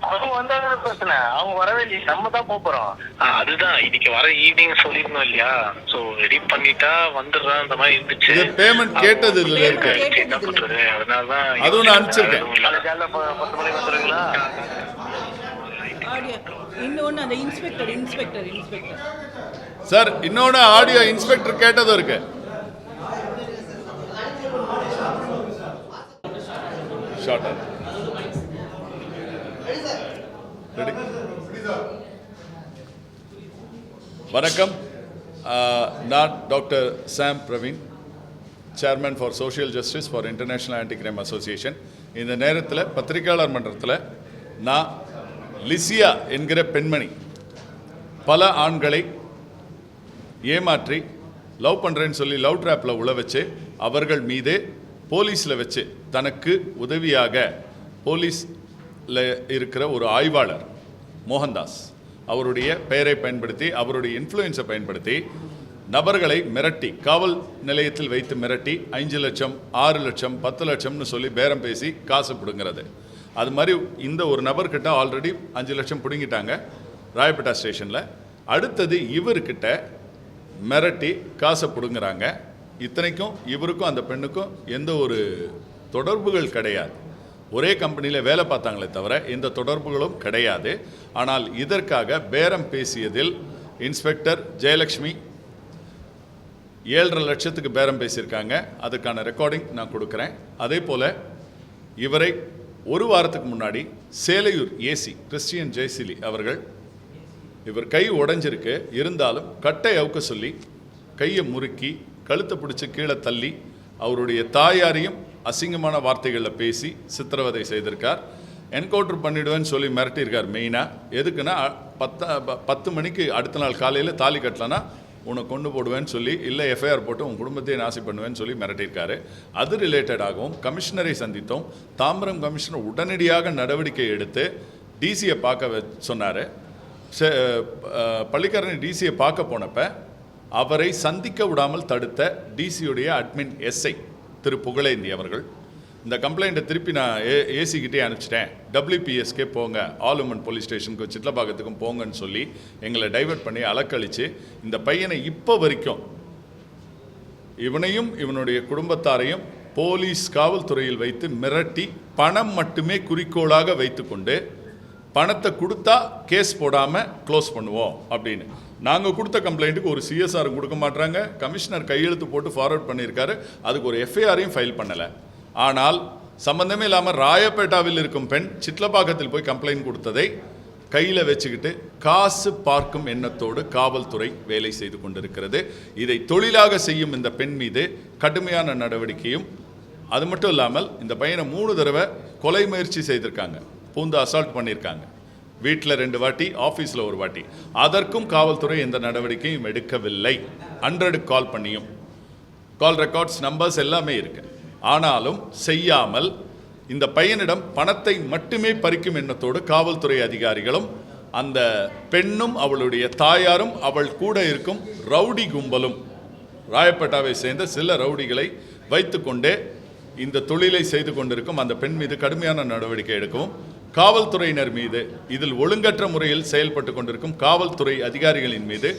அவங்க வந்தா பிரச்சனை. அவங்க வரவே இல்லையே, நம்ம தான் போறோம். அதுதான் இன்னைக்கு வர ஈவினிங் சொல்லிருந்தோம் இல்லையா? சோ ரெடி பண்ணிட்டா வந்துடுறா அந்த மாதிரி இருந்துச்சு. பேமெண்ட் கேட்டது இல்ல இருக்கு. என்ன பண்றது? அதனாலதான் அதுவும் நான் அனுப்பிச்சிருக்கேன். 10 மணிக்கு வந்துருவீங்களா? இன்னொன்னு அந்த இன்ஸ்பெக்டர் சார் இன்னொன்னு ஆடியோ இன்ஸ்பெக்டர் கேட்டதும் இருக்கு. ஷார்ட் வணக்கம். நான் doctor Sam Praveen, chairman for social justice for international anti crime association. இந்த நேரத்தில் பத்திரிகையாளர் மன்றத்தில் நான் லிசியா என்கிற பெண்மணி பல ஆண்களை ஏமாற்றி லவ் பண்ணுறேன்னு சொல்லி லவ் ட்ராப்பில் உழ வச்சு அவர்கள் மீதே போலீஸில் வச்சு தனக்கு உதவியாக போலீஸில் இருக்கிற ஒரு ஆய்வாளர் மோகன்தாஸ் அவருடைய பெயரை பயன்படுத்தி அவருடைய இன்ஃப்ளூயன்ஸை பயன்படுத்தி நபர்களை மிரட்டி காவல் நிலையத்தில் வைத்து மிரட்டி 5 லட்சம் 6 லட்சம் 10 லட்சம்னு சொல்லி பேரம் பேசி காசு பிடுங்கிறது. அது மாதிரி இந்த ஒரு நபர்கிட்ட ஆல்ரெடி 5 லட்சம் பிடுங்கிட்டாங்க ராயப்பேட்டா ஸ்டேஷனில். அடுத்தது இவர்கிட்ட மிரட்டி காசை பிடுங்குறாங்க. இத்தனைக்கும் இவருக்கும் அந்த பெண்ணுக்கும் எந்த ஒரு தொடர்புகள் கிடையாது. ஒரே கம்பெனியில் வேலை பார்த்தாங்களே தவிர எந்த தொடர்புகளும் கிடையாது. ஆனால் இதற்காக பேரம் பேசியதில் இன்ஸ்பெக்டர் ஜெயலட்சுமி 7.5 லட்சத்துக்கு பேரம் பேசியிருக்காங்க. அதுக்கான ரெக்கார்டிங் நான் கொடுக்குறேன். அதே போல் இவரை ஒரு வாரத்துக்கு முன்னாடி சேலையூர் ஏசி கிறிஸ்டியன் ஜெயசிலி அவர்கள் இவர் கை உடைஞ்சிருக்கு இருந்தாலும் கட்டை அவுக்க சொல்லி கையை முறுக்கி கழுத்தை பிடிச்சி கீழே தள்ளி அவருடைய தாயாரையும் அசிங்கமான வார்த்தைகளில் பேசி சித்திரவதை செய்திருக்கார். என்கவுண்டர் பண்ணிவிடுவேன்னு சொல்லி மிரட்டியிருக்கார் மெயினாக. எதுக்குன்னா 10 மணிக்கு அடுத்த நாள் காலையில் தாலி கட்டலன்னா உன்னை கொண்டு போடுவேன்னு சொல்லி, இல்லை எஃப்ஐஆர் போட்டு உன் குடும்பத்தையே நாசி பண்ணுவேன்னு சொல்லி மிரட்டியிருக்காரு. அது ரிலேட்டடாகவும் கமிஷனரை சந்தித்தோம். தாம்பரம் கமிஷனர் உடனடியாக நடவடிக்கை எடுத்து டிசியை பார்க்க சொன்னார். பள்ளிக்கரணை டிசியை பார்க்க போனப்ப அவரை சந்திக்க விடாமல் தடுத்த டிசியுடைய அட்மின் எஸ்ஐ திரு புகழேந்தி அவர்கள், இந்த கம்ப்ளைண்ட்டை திருப்பி நான் ஏசிக்கிட்டே அனுப்பிச்சிட்டேன், WPSக்கே போங்க, ஆல் உமன் போலீஸ் ஸ்டேஷனுக்கு சிட்லப்பாக்கத்துக்கும் போங்கன்னு சொல்லி எங்களை டைவர்ட் பண்ணி அலக்கழித்து இந்த பையனை இப்போ வரைக்கும் இவனையும் இவனுடைய குடும்பத்தாரையும் போலீஸ் காவல்துறையில் வைத்து மிரட்டி பணம் மட்டுமே குறிக்கோளாக வைத்துக்கொண்டு பணத்தை கொடுத்தா கேஸ் போடாமல் க்ளோஸ் பண்ணுவோம் அப்படின்னு. நாங்கள் கொடுத்த கம்ப்ளைண்ட்டுக்கு ஒரு CSR கொடுக்க மாட்டாங்க. கமிஷனர் கையெழுத்து போட்டு ஃபார்வர்ட் பண்ணியிருக்காரு. அதுக்கு ஒரு FIRையும் ஃபைல் பண்ணலை. ஆனால் சம்பந்தமே இல்லாமல் ராயப்பேட்டாவில் இருக்கும் பெண் சிட்லப்பாக்கத்தில் போய் கம்ப்ளைண்ட் கொடுத்ததை கையில் வச்சுக்கிட்டு காசு பார்க்கும் எண்ணத்தோடு காவல்துறை வேலை செய்து கொண்டிருக்கிறது. இதை தொழிலாக செய்யும் இந்த பெண் மீது கடுமையான நடவடிக்கையும், அது மட்டும் இல்லாமல் இந்த பையனை 3 தடவை கொலை முயற்சி செய்திருக்காங்க, பூந்து அசால்ட் பண்ணியிருக்காங்க. வீட்டில் 2 வாட்டி, ஆஃபீஸில் 1 வாட்டி. அதற்கும் காவல்துறை எந்த நடவடிக்கையும் எடுக்கவில்லை. 100 கால் பண்ணியும் கால் ரெக்கார்ட்ஸ் நம்பர்ஸ் எல்லாமே இருக்கு. ஆனாலும் செய்யாமல் இந்த பையனிடம் பணத்தை மட்டுமே பறிக்கும் எண்ணத்தோடு காவல்துறை அதிகாரிகளும் அந்த பெண்ணும் அவளுடைய தாயாரும் அவள் கூட இருக்கும் ரவுடி கும்பலும், ராயப்பேட்டாவை சேர்ந்த சில ரவுடிகளை வைத்துக்கொண்டே இந்த தொழிலை செய்து கொண்டிருக்கும் அந்த பெண் மீது கடுமையான நடவடிக்கை எடுக்கவும், காவல்துறையினர் மீது, இதில் ஒழுங்கற்ற முறையில் செயல்பட்டு கொண்டிருக்கும் காவல்துறை அதிகாரிகளின் மீது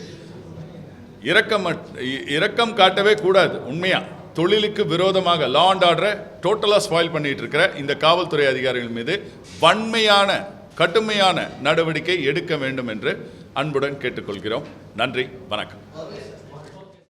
இரக்கம் காட்டவே கூடாது. உண்மையா தொழிலுக்கு விரோதமாக லா அண்ட் ஆர்டரை டோட்டலாக ஸ்பாயில் பண்ணிட்டு இருக்கிற இந்த காவல்துறை அதிகாரிகள் மீது வன்மையான கடுமையான நடவடிக்கை எடுக்க வேண்டும் என்று அன்புடன் கேட்டுக்கொள்கிறோம். நன்றி, வணக்கம்.